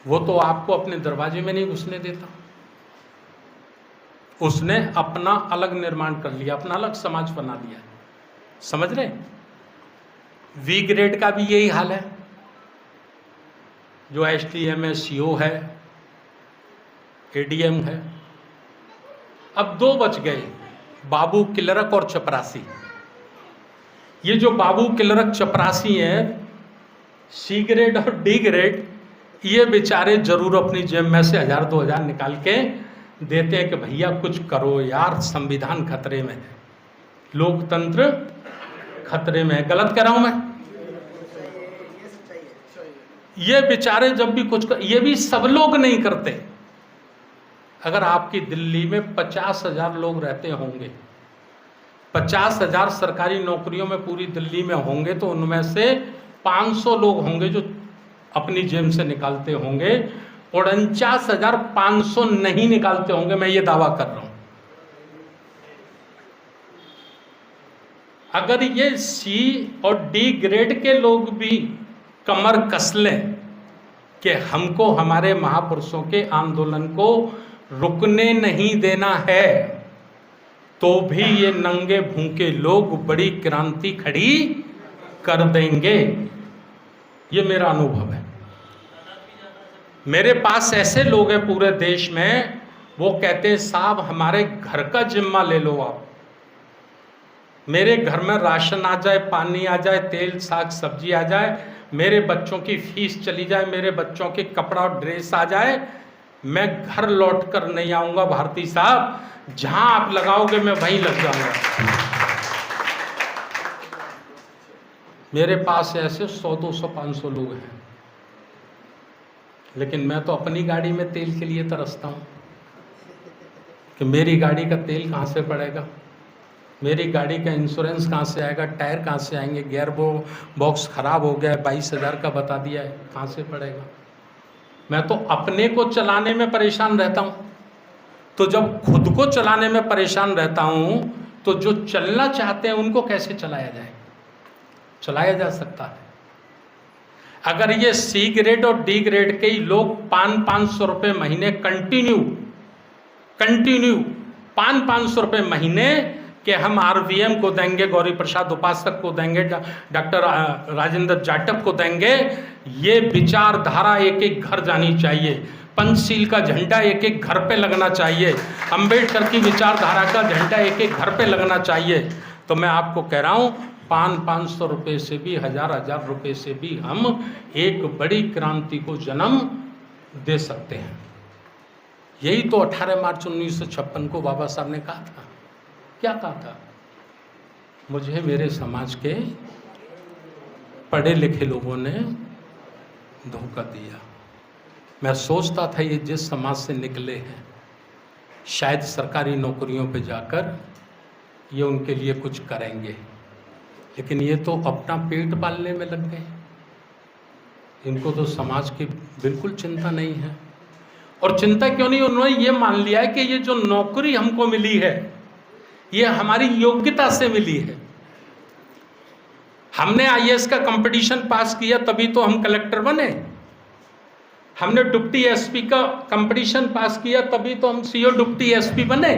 वो तो आपको अपने दरवाजे में नहीं घुसने देता। उसने अपना अलग निर्माण कर लिया, अपना अलग समाज बना लिया, समझ रहे? वी ग्रेड का भी यही हाल है, जो SDM है, CO है, ADM है। अब 2 बच गए, बाबू, किलरक और चपरासी। ये जो बाबू, किलरक, चपरासी हैं, सी ग्रेड और डी ग्रेड, ये बेचारे जरूर अपनी जेब में से 1000-2000 निकाल के देते हैं कि भैया कुछ करो यार, संविधान खतरे में है, लोकतंत्र खतरे में है। गलत कह रहा हूं मैं? ये बेचारे जब भी कुछ ये भी सब लोग नहीं करते। अगर आपकी दिल्ली में 50,000 लोग रहते होंगे, 50,000 सरकारी नौकरियों में पूरी दिल्ली में होंगे, तो उनमें से 500 लोग होंगे जो अपनी जेब से निकालते होंगे, 49,500 नहीं निकालते होंगे। मैं ये दावा कर रहा हूं। अगर ये सी और डी ग्रेड के लोग भी कमर कस लें कि हमको हमारे महापुरुषों के आंदोलन को रुकने नहीं देना है, तो भी ये नंगे भूखे लोग बड़ी क्रांति खड़ी कर देंगे। ये मेरा अनुभव है। मेरे पास ऐसे लोग हैं पूरे देश में, वो कहते हैं साहब हमारे घर का जिम्मा ले लो आप, मेरे घर में राशन आ जाए, पानी आ जाए, तेल साग सब्जी आ जाए, मेरे बच्चों की फीस चली जाए, मेरे बच्चों के कपड़ा और ड्रेस आ जाए, मैं घर लौट कर नहीं आऊँगा भारती साहब, जहाँ आप लगाओगे मैं वहीं लग जाऊँगा। मेरे पास ऐसे 100, 200, 500 लोग हैं। लेकिन मैं तो अपनी गाड़ी में तेल के लिए तरसता हूँ कि मेरी गाड़ी का तेल कहाँ से पड़ेगा, मेरी गाड़ी का इंश्योरेंस कहाँ से आएगा, टायर कहाँ से आएंगे, गियर बॉक्स खराब हो गया है, 22,000 का बता दिया है, कहाँ से पड़ेगा। मैं तो अपने को चलाने में परेशान रहता हूँ। तो जब खुद को चलाने में परेशान रहता हूँ, तो जो चलना चाहते हैं उनको कैसे चलाया जाए? चलाया जा सकता है। अगर ये सी ग्रेड और डी ग्रेड के ही लोग 500 रुपये महीने कंटिन्यू 500 रुपये महीने के हम RVM को देंगे, गौरी प्रसाद उपासक को देंगे, डॉक्टर राजेंद्र जाटव को देंगे, ये विचारधारा एक एक घर जानी चाहिए, पंचशील का झंडा एक एक घर पे लगना चाहिए, अंबेडकर की विचारधारा का झंडा एक एक घर पे लगना चाहिए। तो मैं आपको कह रहा हूँ 500 रुपये से भी, 1000 रुपये से भी हम एक बड़ी क्रांति को जन्म दे सकते हैं। यही तो 18 मार्च 1956 को बाबा साहब ने कहा था। क्या कहा था? मुझे मेरे समाज के पढ़े लिखे लोगों ने धोखा दिया। मैं सोचता था ये जिस समाज से निकले हैं, शायद सरकारी नौकरियों पे जाकर ये उनके लिए कुछ करेंगे, लेकिन ये तो अपना पेट पालने में लग गए। इनको तो समाज की बिल्कुल चिंता नहीं है। और चिंता क्यों नहीं? उन्होंने ये मान लिया है कि ये जो नौकरी हमको मिली है, ये हमारी योग्यता से मिली है। हमने IAS का कंपटीशन पास किया तभी तो हम कलेक्टर बने, हमने डिप्टी SP का कंपटीशन पास किया तभी तो हम CO डिप्टी SP बने।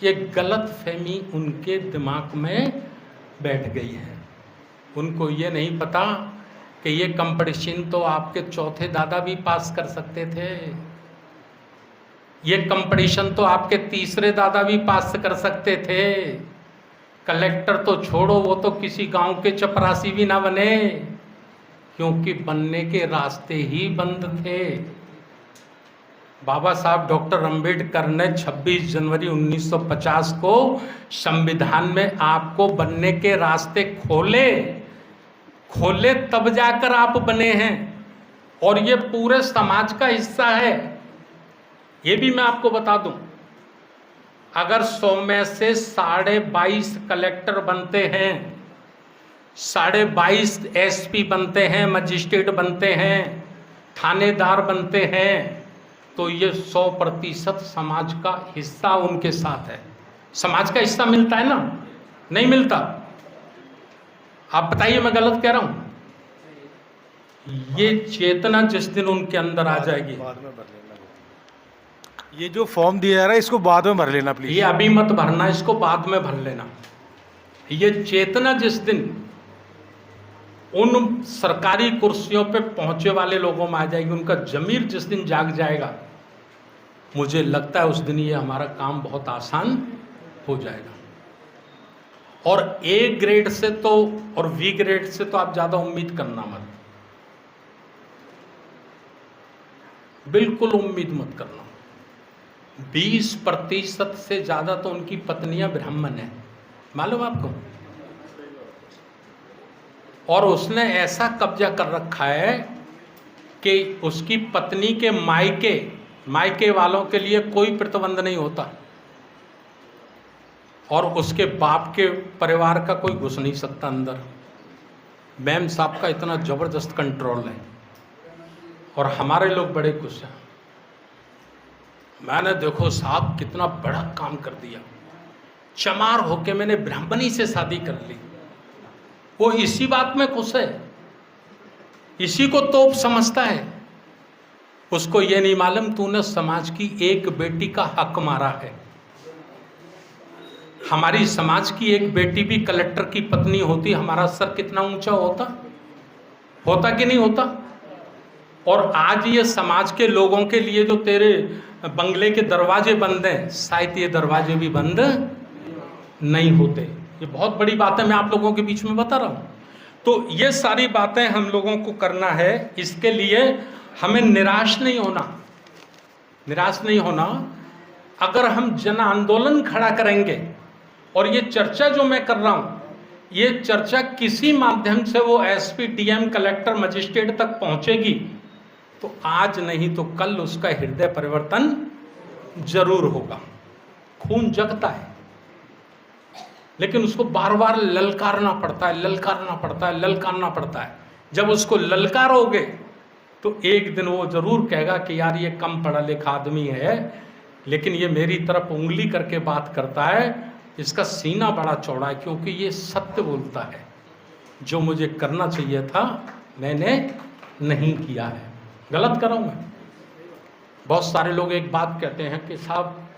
ये गलत फहमी उनके दिमाग में बैठ गई है। उनको ये नहीं पता कि ये कंपटीशन तो आपके चौथे दादा भी पास कर सकते थे, ये कंपटीशन तो आपके तीसरे दादा भी पास कर सकते थे। कलेक्टर तो छोड़ो, वो तो किसी गांव के चपरासी भी ना बने, क्योंकि बनने के रास्ते ही बंद थे। बाबा साहब डॉक्टर अंबेडकर ने 26 जनवरी 1950 को संविधान में आपको बनने के रास्ते खोले तब जाकर आप बने हैं, और ये पूरे समाज का हिस्सा है। ये भी मैं आपको बता दूं, अगर 100 में से 22.5 कलेक्टर बनते हैं, 22.5 एसपी बनते हैं, मजिस्ट्रेट बनते हैं, थानेदार बनते हैं, तो ये 100% समाज का हिस्सा उनके साथ है। समाज का हिस्सा मिलता है ना? नहीं मिलता? आप बताइए, मैं गलत कह रहा हूं? ये चेतना जिस दिन उनके अंदर आ जाएगी, बाद में भर लेना। ये जो फॉर्म दिया जा रहा है इसको बाद में भर लेना प्लीज। ये अभी मत भरना, इसको बाद में भर लेना। ये चेतना जिस दिन उन सरकारी कुर्सियों पे पहुंचे वाले लोगों में आ जाएगी, उनका जमीर जिस दिन जाग जाएगा, मुझे लगता है उस दिन ये हमारा काम बहुत आसान हो जाएगा। और ए ग्रेड से तो और वी ग्रेड से तो आप ज़्यादा उम्मीद करना मत, बिल्कुल उम्मीद मत करना। 20% से ज़्यादा तो उनकी पत्नियां ब्राह्मण हैं, मालूम आपको? और उसने ऐसा कब्जा कर रखा है कि उसकी पत्नी के मायके वालों के लिए कोई प्रतिबंध नहीं होता, और उसके बाप के परिवार का कोई घुस नहीं सकता अंदर। मैम साहब का इतना ज़बरदस्त कंट्रोल है, और हमारे लोग बड़े खुश हैं। मैंने देखो साहब कितना बड़ा काम कर दिया, चमार होके मैंने ब्राह्मणी से शादी कर ली। वो इसी बात में खुश है, इसी को तोप समझता है। उसको ये नहीं मालूम तूने समाज की एक बेटी का हक मारा है। हमारी समाज की एक बेटी भी कलेक्टर की पत्नी होती, हमारा सर कितना ऊंचा होता कि नहीं होता? और आज ये समाज के लोगों के लिए जो तेरे बंगले के दरवाजे बंद हैं, शायद ये दरवाजे भी बंद नहीं होते। ये बहुत बड़ी बात है, मैं आप लोगों के बीच में बता रहा हूँ। तो ये सारी बातें हम लोगों को करना है। इसके लिए हमें निराश नहीं होना। अगर हम जन आंदोलन खड़ा करेंगे, और ये चर्चा जो मैं कर रहा हूँ, ये चर्चा किसी माध्यम से वो एसपी, डीएम, कलेक्टर, मजिस्ट्रेट तक पहुँचेगी, तो आज नहीं तो कल उसका हृदय परिवर्तन जरूर होगा। खून जगता है, लेकिन उसको बार बार ललकारना पड़ता है। जब उसको ललकारोगे तो एक दिन वो जरूर कहेगा कि यार ये कम पढ़ा लिखा आदमी है, लेकिन ये मेरी तरफ उंगली करके बात करता है, इसका सीना बड़ा चौड़ा है, क्योंकि ये सत्य बोलता है। जो मुझे करना चाहिए था मैंने नहीं किया है। गलत कर रहा हूं मैं? बहुत सारे लोग एक बात कहते हैं कि साहब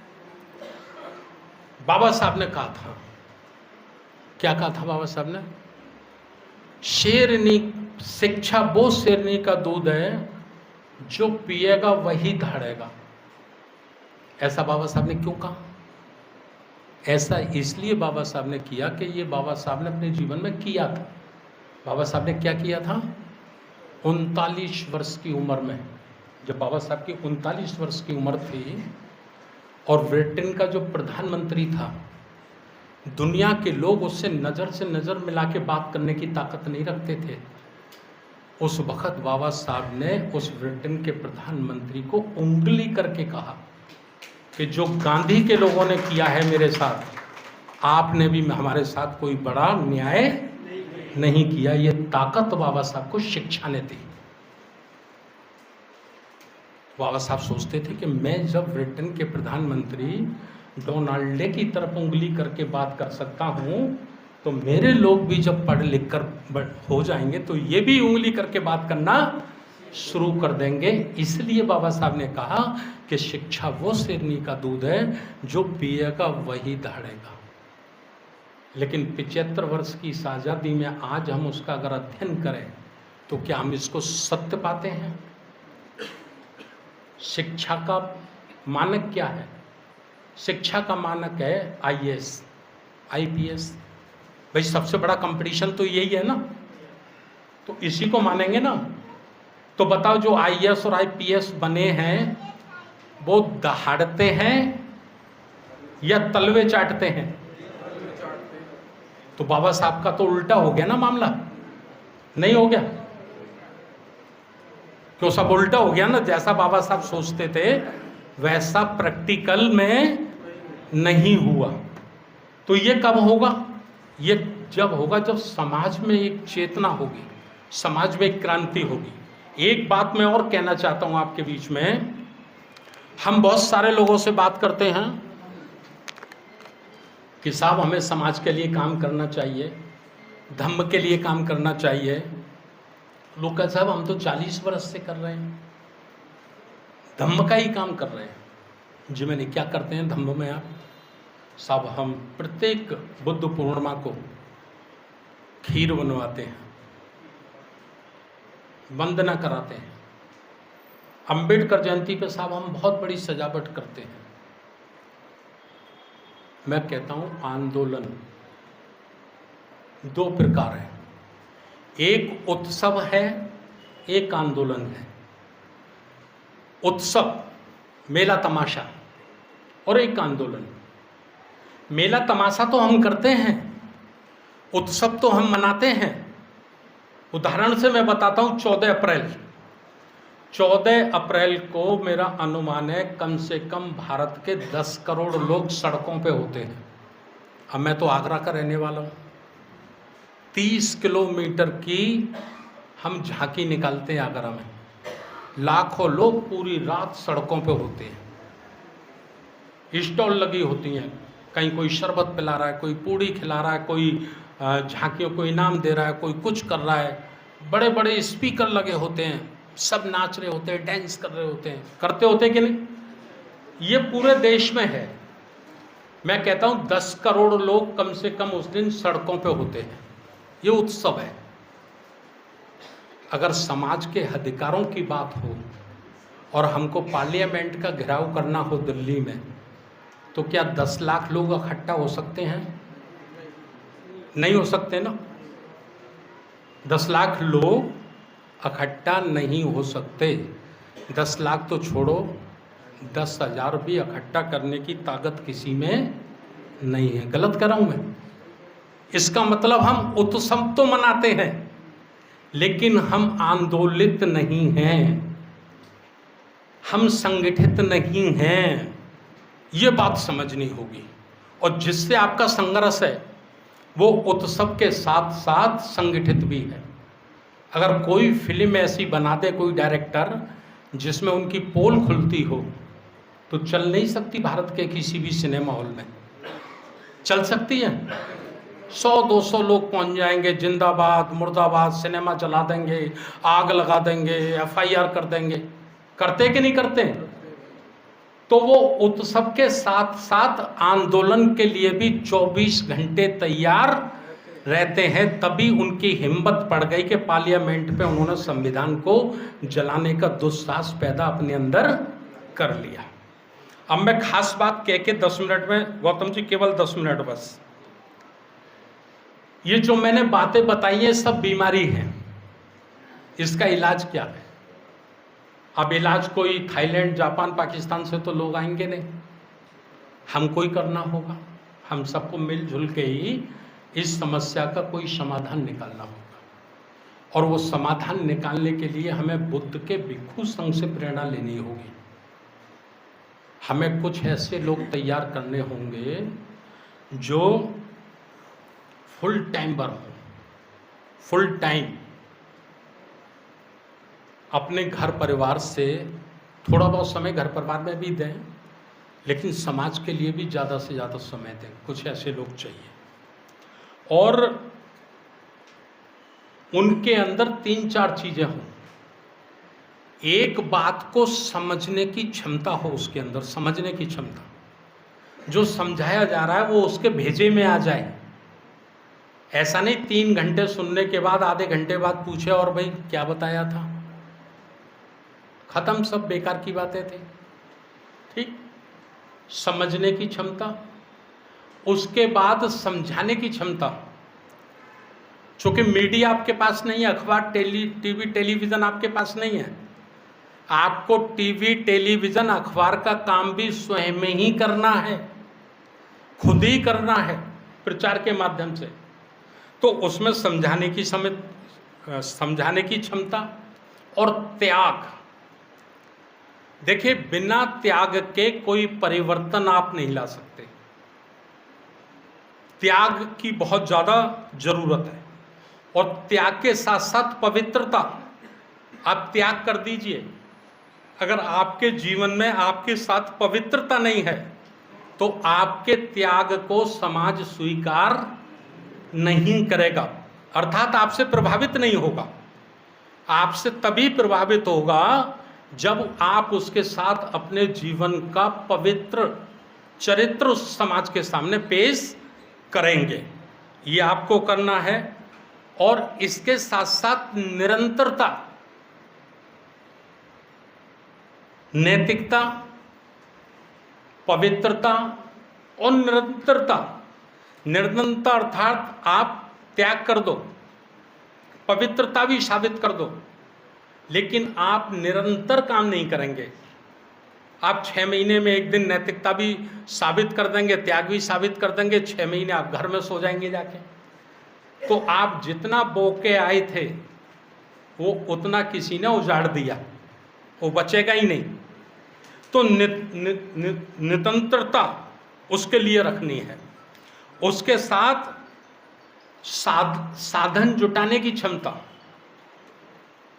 बाबा साहब ने कहा था, क्या कहा था बाबा साहब ने? शेरनी शिक्षा वो शेरनी का दूध है जो पिएगा वही दहाड़ेगा। ऐसा बाबा साहब ने क्यों कहा? ऐसा इसलिए बाबा साहब ने किया कि ये बाबा साहब ने अपने जीवन में किया था। बाबा साहब ने क्या किया था? 39 वर्ष की उम्र में, जब बाबा साहब की 39 वर्ष की उम्र थी, और ब्रिटेन का जो प्रधानमंत्री था, दुनिया के लोग उससे नज़र से नज़र मिला के बात करने की ताकत नहीं रखते थे। उस वक़्त बाबा साहब ने उस ब्रिटेन के प्रधानमंत्री को उंगली करके कहा कि जो गांधी के लोगों ने किया है मेरे साथ, आपने भी हमारे साथ कोई बड़ा न्याय नहीं किया। ये ताकत बाबा साहब को शिक्षा ने दी। बाबा साहब सोचते थे कि मैं जब ब्रिटेन के प्रधानमंत्री डोनाल्ड की तरफ उंगली करके बात कर सकता हूँ, तो मेरे लोग भी जब पढ़ लिख कर हो जाएंगे तो ये भी उंगली करके बात करना शुरू कर देंगे। इसलिए बाबा साहब ने कहा कि शिक्षा वो शेरनी का दूध है जो पिएगा वही दहाड़ेगा। लेकिन 75 वर्ष की इस आज़ादी में आज हम उसका अगर अध्ययन करें तो क्या हम इसको सत्य पाते हैं? शिक्षा का मानक क्या है? शिक्षा का मानक है आईएएस, आईपीएस। भाई सबसे बड़ा कंपटीशन तो यही है ना, तो इसी को मानेंगे ना। तो बताओ, जो आईएएस और आईपीएस बने हैं वो दहाड़ते हैं या तलवे चाटते हैं? तो बाबा साहब का तो उल्टा हो गया ना मामला, नहीं हो गया? क्यों सब उल्टा हो गया ना? जैसा बाबा साहब सोचते थे वैसा प्रैक्टिकल में नहीं हुआ। तो ये कब होगा? ये जब होगा जब समाज में एक चेतना होगी, समाज में एक क्रांति होगी। एक बात मैं और कहना चाहता हूं आपके बीच में, हम बहुत सारे लोगों से बात करते हैं कि साहब हमें समाज के लिए काम करना चाहिए, धम्म के लिए काम करना चाहिए। लोग कहते साहब हम तो 40 वर्ष से कर रहे हैं, धम्म का ही काम कर रहे हैं। जी मैंने क्या करते हैं धम्म में आप? साहब हम प्रत्येक बुद्ध पूर्णिमा को खीर बनवाते हैं, वंदना कराते हैं। अंबेडकर जयंती पे साहब हम बहुत बड़ी सजावट करते हैं। मैं कहता हूं आंदोलन दो प्रकार है, एक उत्सव है, एक आंदोलन है। उत्सव मेला तमाशा और एक आंदोलन। मेला तमाशा तो हम करते हैं, उत्सव तो हम मनाते हैं। उदाहरण से मैं बताता हूं 14 अप्रैल को मेरा अनुमान है कम से कम भारत के 10 करोड़ लोग सड़कों पे होते हैं। अब मैं तो आगरा का रहने वाला हूं, 30 किलोमीटर की हम झांकी निकालते हैं आगरा में, लाखों लोग पूरी रात सड़कों पे होते हैं। स्टॉल लगी होती हैं, कहीं कोई शरबत पिला रहा है, कोई पूड़ी खिला रहा है, कोई झांकियों को इनाम दे रहा है, कोई कुछ कर रहा है। बड़े बड़े स्पीकर लगे होते हैं, सब नाच रहे होते हैं, डांस कर रहे होते हैं। करते होते कि नहीं? ये पूरे देश में है। मैं कहता हूं 10 करोड़ लोग कम से कम उस दिन सड़कों पे होते हैं। ये उत्सव है। अगर समाज के अधिकारों की बात हो और हमको पार्लियामेंट का घेराव करना हो दिल्ली में, तो क्या 10 लाख लोग इकट्ठा हो सकते हैं? नहीं हो सकते ना। 10 लाख लोग इकट्ठा नहीं हो सकते। 10 लाख तो छोड़ो, 10,000 भी इकट्ठा करने की ताकत किसी में नहीं है। गलत कर रहा हूं मैं? इसका मतलब हम उत्सव तो मनाते हैं, लेकिन हम आंदोलित नहीं हैं, हम संगठित नहीं हैं। ये बात समझनी होगी। और जिससे आपका संघर्ष है वो उत्सव के साथ साथ संगठित भी है। अगर कोई फिल्म ऐसी बना दे कोई डायरेक्टर जिसमें उनकी पोल खुलती हो, तो चल नहीं सकती भारत के किसी भी सिनेमा हॉल में। चल सकती है? 100-200 लोग पहुंच जाएंगे, जिंदाबाद मुर्दाबाद सिनेमा चला देंगे, आग लगा देंगे, FIR कर देंगे। करते कि नहीं करते? तो वो उत्सव के साथ साथ आंदोलन के लिए भी 24 घंटे तैयार रहते हैं। तभी उनकी हिम्मत पड़ गई कि पार्लियामेंट पे उन्होंने संविधान को जलाने का दुस्साहस पैदा अपने अंदर कर लिया। अब मैं खास बात कह के 10 मिनट में, गौतम जी केवल 10 मिनट बस। ये जो मैंने बातें बताई है सब बीमारी है, इसका इलाज क्या है? अब इलाज कोई थाईलैंड, जापान, पाकिस्तान से तो लोग आएंगे नहीं, हमको ही करना होगा। हम सबको मिलजुल के ही इस समस्या का कोई समाधान निकालना होगा। और वो समाधान निकालने के लिए हमें बुद्ध के भिक्षु संघ से प्रेरणा लेनी होगी। हमें कुछ ऐसे लोग तैयार करने होंगे जो फुल टाइमर हो, फुल टाइम अपने घर परिवार से थोड़ा बहुत समय घर परिवार में भी दें, लेकिन समाज के लिए भी ज़्यादा से ज़्यादा समय दें। कुछ ऐसे लोग चाहिए और उनके अंदर 3-4 चीज़ें हों। एक बात को समझने की क्षमता हो, उसके अंदर समझने की क्षमता, जो समझाया जा रहा है वो उसके भेजे में आ जाए। ऐसा नहीं 3 घंटे सुनने के बाद आधे घंटे बाद पूछे और भाई क्या बताया था, खत्म, सब बेकार की बातें थी। ठीक, समझने की क्षमता, उसके बाद समझाने की क्षमता। चूंकि मीडिया आपके पास नहीं है, अखबार, टीवी टेलीविज़न आपके पास नहीं है, आपको टीवी टेलीविज़न अखबार का काम भी स्वयं में ही करना है, खुद ही करना है प्रचार के माध्यम से। तो उसमें समझाने की क्षमता और त्याग। देखिए, बिना त्याग के कोई परिवर्तन आप नहीं ला सकते। त्याग की बहुत ज़्यादा ज़रूरत है, और त्याग के साथ साथ पवित्रता। आप त्याग कर दीजिए, अगर आपके जीवन में आपके साथ पवित्रता नहीं है तो आपके त्याग को समाज स्वीकार नहीं करेगा, अर्थात आपसे प्रभावित नहीं होगा। आपसे तभी प्रभावित होगा जब आप उसके साथ अपने जीवन का पवित्र चरित्र उस समाज के सामने पेश करेंगे। ये आपको करना है, और इसके साथ साथ निरंतरता, नैतिकता, पवित्रता और निरंतरता। निरंतरता अर्थात आप त्याग कर दो, पवित्रता भी साबित कर दो, लेकिन आप निरंतर काम नहीं करेंगे। आप 6 महीने में एक दिन नैतिकता भी साबित कर देंगे, त्याग भी साबित कर देंगे, 6 महीने आप घर में सो जाएंगे जाके। तो आप जितना बो के आए थे वो उतना किसी ने उजाड़ दिया, वो बचेगा ही नहीं। तो निरंतरता उसके लिए रखनी है। उसके साथ साधन जुटाने की क्षमता,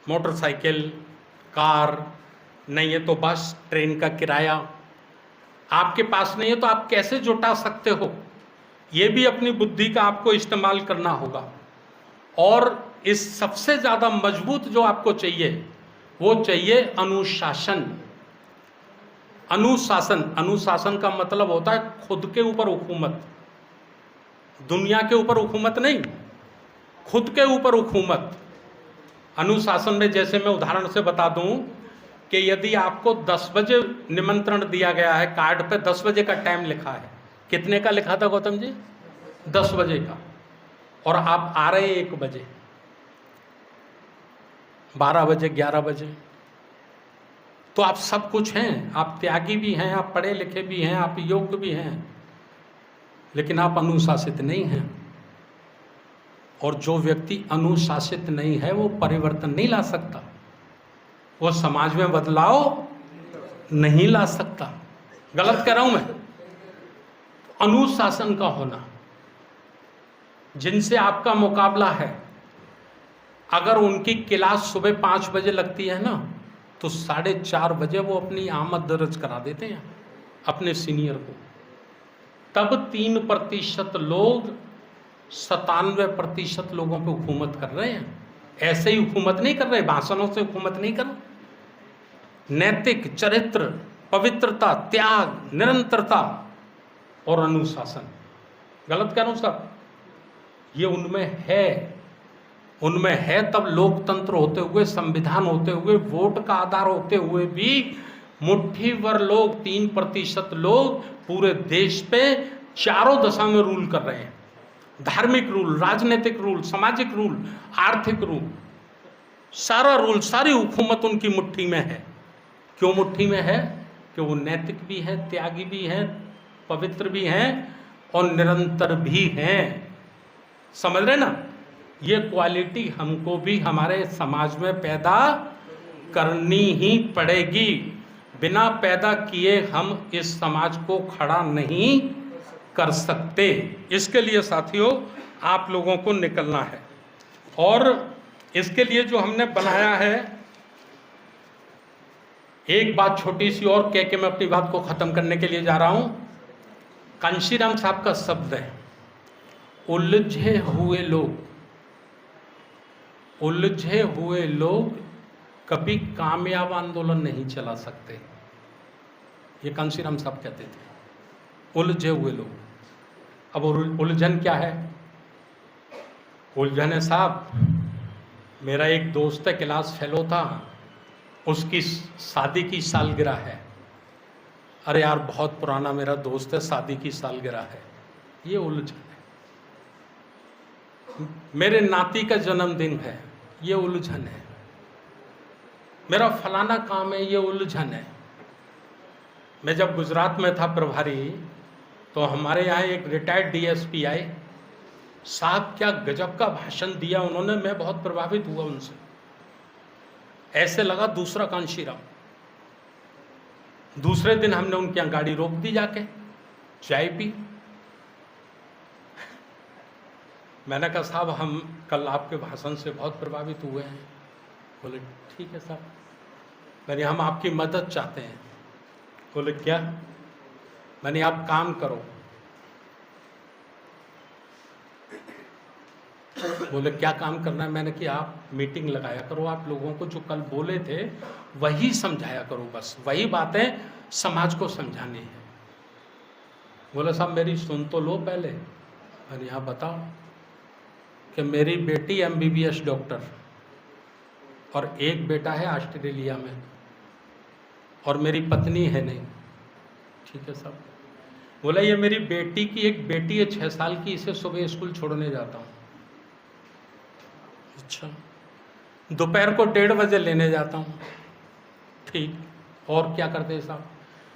मोटरसाइकिल, कार, नहीं है तो बस, ट्रेन का किराया आपके पास नहीं है तो आप कैसे जुटा सकते हो, ये भी अपनी बुद्धि का आपको इस्तेमाल करना होगा। और इस सबसे ज़्यादा मजबूत जो आपको चाहिए वो चाहिए अनुशासन। अनुशासन, अनुशासन का मतलब होता है खुद के ऊपर हुकूमत, दुनिया के ऊपर हुकूमत नहीं, खुद के ऊपर हुकूमत। अनुशासन में जैसे मैं उदाहरण से बता दूं कि यदि आपको 10 बजे निमंत्रण दिया गया है, कार्ड पे 10 बजे का टाइम लिखा है, कितने का लिखा था गौतम जी? 10 बजे का, और आप आ रहे 1 बजे, 12 बजे, 11 बजे, तो आप सब कुछ हैं, आप त्यागी भी हैं, आप पढ़े लिखे भी हैं, आप योग्य भी हैं, लेकिन आप अनुशासित नहीं हैं। और जो व्यक्ति अनुशासित नहीं है वो परिवर्तन नहीं ला सकता, वो समाज में बदलाव नहीं ला सकता। गलत कह रहा हूं मैं? अनुशासन का होना, जिनसे आपका मुकाबला है, अगर उनकी क्लास सुबह 5 बजे लगती है ना, तो 4:30 बजे वो अपनी आमद दर्ज करा देते हैं अपने सीनियर को। तब 3% लोग 97% लोगों पे हुकूमत कर रहे हैं। ऐसे ही हुकूमत नहीं कर रहे, भाषणों से हुकूमत नहीं कर रहे। नैतिक चरित्र, पवित्रता, त्याग, निरंतरता और अनुशासन। गलत कह रहा हूं साहब? ये उनमें है, उनमें है। तब लोकतंत्र होते हुए, संविधान होते हुए, वोट का आधार होते हुए भी मुट्ठी भर लोग, 3% लोग पूरे देश पे चारों दशा में रूल कर रहे हैं। धार्मिक रूल, राजनीतिक रूल, सामाजिक रूल, आर्थिक रूल, सारा रूल, सारी हुकूमत उनकी मुट्ठी में है। क्यों मुट्ठी में है? कि वो नैतिक भी है, त्यागी भी हैं, पवित्र भी हैं और निरंतर भी हैं। समझ रहे ना? ये क्वालिटी हमको भी हमारे समाज में पैदा करनी ही पड़ेगी। बिना पैदा किए हम इस समाज को खड़ा नहीं कर सकते। इसके लिए साथियों आप लोगों को निकलना है। और इसके लिए जो हमने बनाया है, एक बात छोटी सी और कह के मैं अपनी बात को ख़त्म करने के लिए जा रहा हूँ। कांशीराम साहब का शब्द है, उलझे हुए लोग, उलझे हुए लोग कभी कामयाब आंदोलन नहीं चला सकते। ये कांशीराम साहब कहते थे, उलझे हुए लोग। अब उलझन क्या है? उलझन है साहब, मेरा एक दोस्त है, क्लास फेलो था, उसकी शादी की सालगिरह है। अरे यार बहुत पुराना मेरा दोस्त है, शादी की सालगिरह है। ये उलझन है। मेरे नाती का जन्मदिन है, ये उलझन है। मेरा फलाना काम है, ये उलझन है। मैं जब गुजरात में था प्रभारी, तो हमारे यहाँ एक रिटायर्ड डीएसपी आए साहब, क्या गजब का भाषण दिया उन्होंने, मैं बहुत प्रभावित हुआ उनसे। ऐसे लगा दूसरा कांशीराम। दूसरे दिन हमने उनके यहाँ गाड़ी रोक दी, जाके चाय पी। मैंने कहा साहब हम कल आपके भाषण से बहुत प्रभावित हुए हैं। बोले ठीक है साहब। मैंने हम आपकी मदद चाहते हैं। बोले क्या? मैंने आप काम करो। बोले क्या काम करना है? मैंने कि आप मीटिंग लगाया करो, आप लोगों को जो कल बोले थे वही समझाया करो, बस वही बातें समाज को समझानी है। बोले साहब मेरी सुन तो लो पहले। मैंने यहाँ बताओ कि मेरी बेटी MBBS डॉक्टर और एक बेटा है ऑस्ट्रेलिया में और मेरी पत्नी है नहीं। ठीक है साहब। बोला ये मेरी बेटी की एक बेटी है 6 साल की, इसे सुबह स्कूल छोड़ने जाता हूँ। अच्छा। दोपहर को 1:30 बजे लेने जाता हूँ। ठीक। और क्या करते हैं साहब?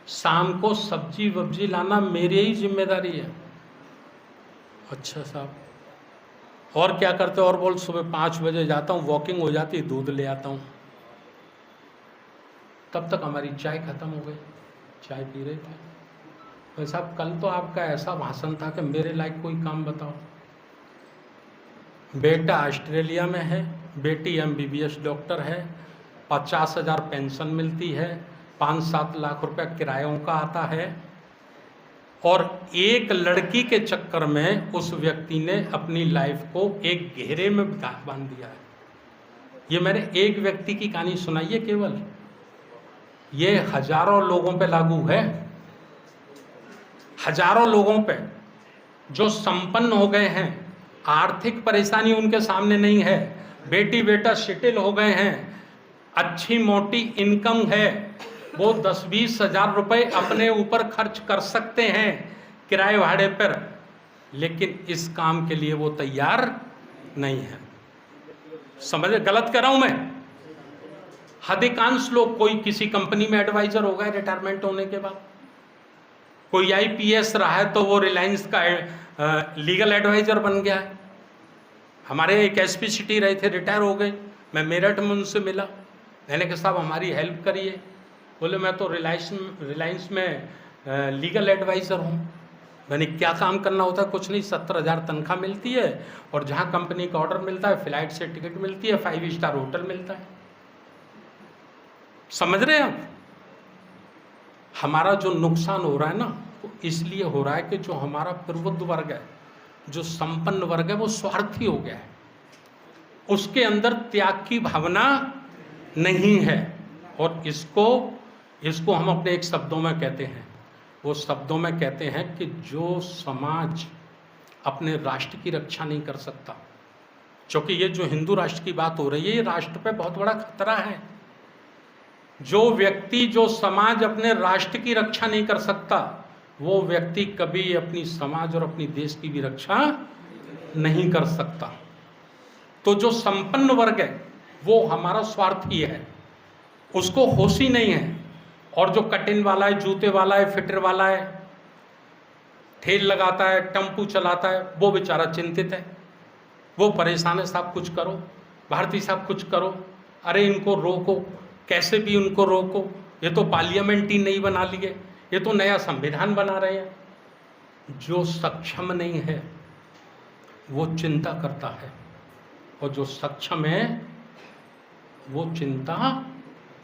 शाम को सब्जी वब्जी लाना मेरी ही जिम्मेदारी है। अच्छा साहब। और क्या करते? और बोल सुबह 5 बजे जाता हूँ, वॉकिंग हो जाती, दूध ले आता हूँ। तब तक हमारी चाय खत्म हो गई। चाय पी रहे थे। भाई साहब कल तो आपका ऐसा भाषण था कि मेरे लायक कोई काम बताओ। बेटा ऑस्ट्रेलिया में है, बेटी MBBS डॉक्टर है, 50,000 पेंशन मिलती है, 5-7 लाख रुपया किरायों का आता है, और एक लड़की के चक्कर में उस व्यक्ति ने अपनी लाइफ को एक घेरे में बांध दिया है। ये मैंने एक व्यक्ति की कहानी सुनाई है केवल, ये हजारों लोगों पे लागू है। हजारों लोगों पे जो संपन्न हो गए हैं, आर्थिक परेशानी उनके सामने नहीं है, बेटी बेटा सेटल हो गए हैं, अच्छी मोटी इनकम है, वो 10-20 हजार रुपए अपने ऊपर खर्च कर सकते हैं किराए भाड़े पर, लेकिन इस काम के लिए वो तैयार नहीं है। समझे गलत कह रहा हूं मैं? अधिकांश लोग, कोई किसी कंपनी में एडवाइजर हो गए रिटायरमेंट होने के बाद, कोई IPS रहा है तो वो रिलायंस का लीगल एडवाइजर बन गया है। हमारे एक SP सिटी रहे थे, रिटायर हो गए। मैं मेरठ में उनसे मिला, मैंने कहा साहब हमारी हेल्प करिए। बोले मैं तो रिलायंस में लीगल एडवाइज़र हूँ। मैंने क्या काम करना होता है? कुछ नहीं, 70,000 तनख्वाह मिलती है और जहाँ कंपनी का ऑर्डर मिलता है फ्लाइट से टिकट मिलती है, 5 स्टार होटल मिलता है। समझ रहे हैं आप? हमारा जो नुकसान हो रहा है ना, वो इसलिए हो रहा है कि जो हमारा प्रबुद्ध वर्ग है, जो संपन्न वर्ग है, वो स्वार्थी हो गया है। उसके अंदर त्याग की भावना नहीं है। और इसको हम अपने एक शब्दों में कहते हैं, वो शब्दों में कहते हैं कि जो समाज अपने राष्ट्र की रक्षा नहीं कर सकता, क्योंकि ये जो हिंदू राष्ट्र की बात हो रही है, ये राष्ट्र पे बहुत बड़ा खतरा है। जो व्यक्ति, जो समाज अपने राष्ट्र की रक्षा नहीं कर सकता, वो व्यक्ति कभी अपनी समाज और अपनी देश की भी रक्षा नहीं कर सकता। तो जो संपन्न वर्ग है वो हमारा स्वार्थी है, उसको होश ही नहीं है। और जो कटिंग वाला है, जूते वाला है, फिटर वाला है, ठेल लगाता है, टेम्पू चलाता है, वो बेचारा चिंतित है, वो परेशान है। साहब कुछ करो, भारती साहब कुछ करो, अरे इनको रोको, कैसे भी उनको रोको, ये तो पार्लियामेंट ही नहीं बना लिए, ये तो नया संविधान बना रहे हैं। जो सक्षम नहीं है वो चिंता करता है, और जो सक्षम है वो चिंता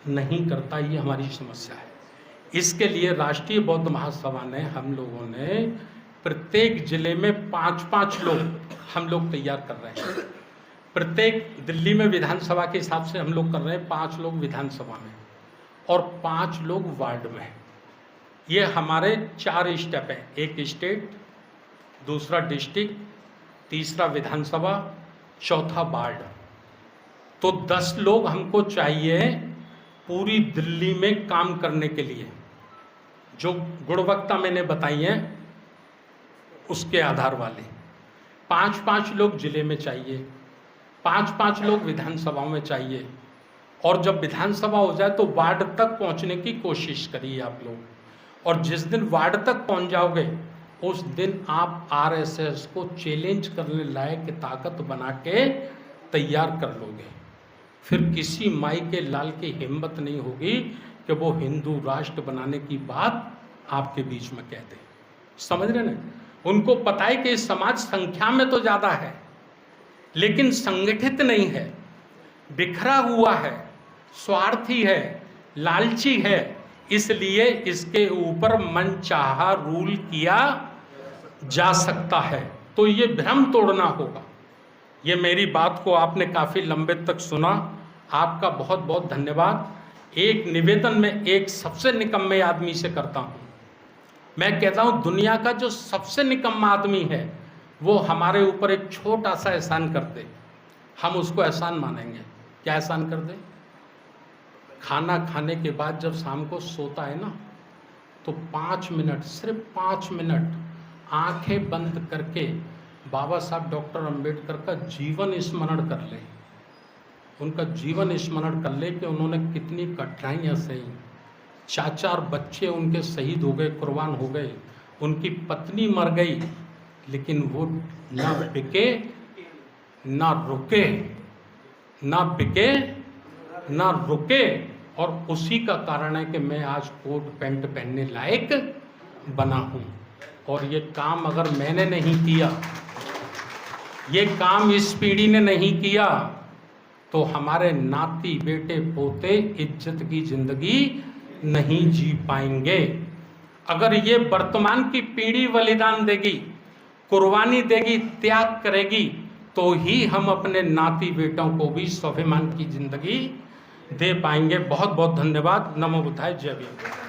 नहीं करता। ये हमारी समस्या है। इसके लिए राष्ट्रीय बौद्ध महासभा ने, हम लोगों ने प्रत्येक जिले में 5-5 लोग हम लोग तैयार कर रहे हैं। प्रत्येक दिल्ली में विधानसभा के हिसाब से हम लोग कर रहे हैं 5 लोग विधानसभा में और 5 लोग वार्ड में। ये हमारे 4 स्टेप हैं, एक स्टेट, दूसरा डिस्ट्रिक्ट, तीसरा विधानसभा, चौथा वार्ड। तो 10 लोग हमको चाहिए पूरी दिल्ली में काम करने के लिए। जो गुणवत्ता मैंने बताई है उसके आधार वाले 5-5 लोग जिले में चाहिए, 5-5 लोग विधानसभाओं में चाहिए। और जब विधानसभा हो जाए तो वार्ड तक पहुंचने की कोशिश करिए आप लोग। और जिस दिन वार्ड तक पहुंच जाओगे उस दिन आप RSS को चैलेंज करने लायक ताकत बना के तैयार कर लोगे। फिर किसी माई के लाल की हिम्मत नहीं होगी कि वो हिंदू राष्ट्र बनाने की बात आपके बीच में कह दे। समझ रहे ना? उनको पता है कि इस समाज संख्या में तो ज़्यादा है लेकिन संगठित नहीं है, बिखरा हुआ है, स्वार्थी है, लालची है, इसलिए इसके ऊपर मनचाहा रूल किया जा सकता है। तो ये भ्रम तोड़ना होगा। ये मेरी बात को आपने काफ़ी लंबे तक सुना, आपका बहुत बहुत धन्यवाद। एक निवेदन मैं एक सबसे निकम्मे आदमी से करता हूँ। मैं कहता हूँ दुनिया का जो सबसे निकम्मा आदमी है वो हमारे ऊपर एक छोटा सा एहसान कर दे, हम उसको एहसान मानेंगे। क्या एहसान कर दे? खाना खाने के बाद जब शाम को सोता है ना, तो 5 मिनट, सिर्फ 5 मिनट आंखें बंद करके बाबा साहब डॉक्टर अंबेडकर का जीवन स्मरण कर ले, उनका जीवन स्मरण कर ले कि उन्होंने कितनी कठिनाइयाँ सही, 4 बच्चे उनके शहीद हो गए, कुर्बान हो गए, उनकी पत्नी मर गई, लेकिन वो ना बिके ना रुके, ना बिके ना रुके। और उसी का कारण है कि मैं आज कोट पैंट पहनने लायक बना हूँ। और ये काम अगर मैंने नहीं किया, ये काम इस पीढ़ी ने नहीं किया, तो हमारे नाती बेटे पोते इज्जत की जिंदगी नहीं जी पाएंगे। अगर ये वर्तमान की पीढ़ी बलिदान देगी, कुर्बानी देगी, त्याग करेगी, तो ही हम अपने नाती बेटों को भी स्वाभिमान की जिंदगी दे पाएंगे। बहुत बहुत धन्यवाद। नमो बुद्धाय। जय भीम।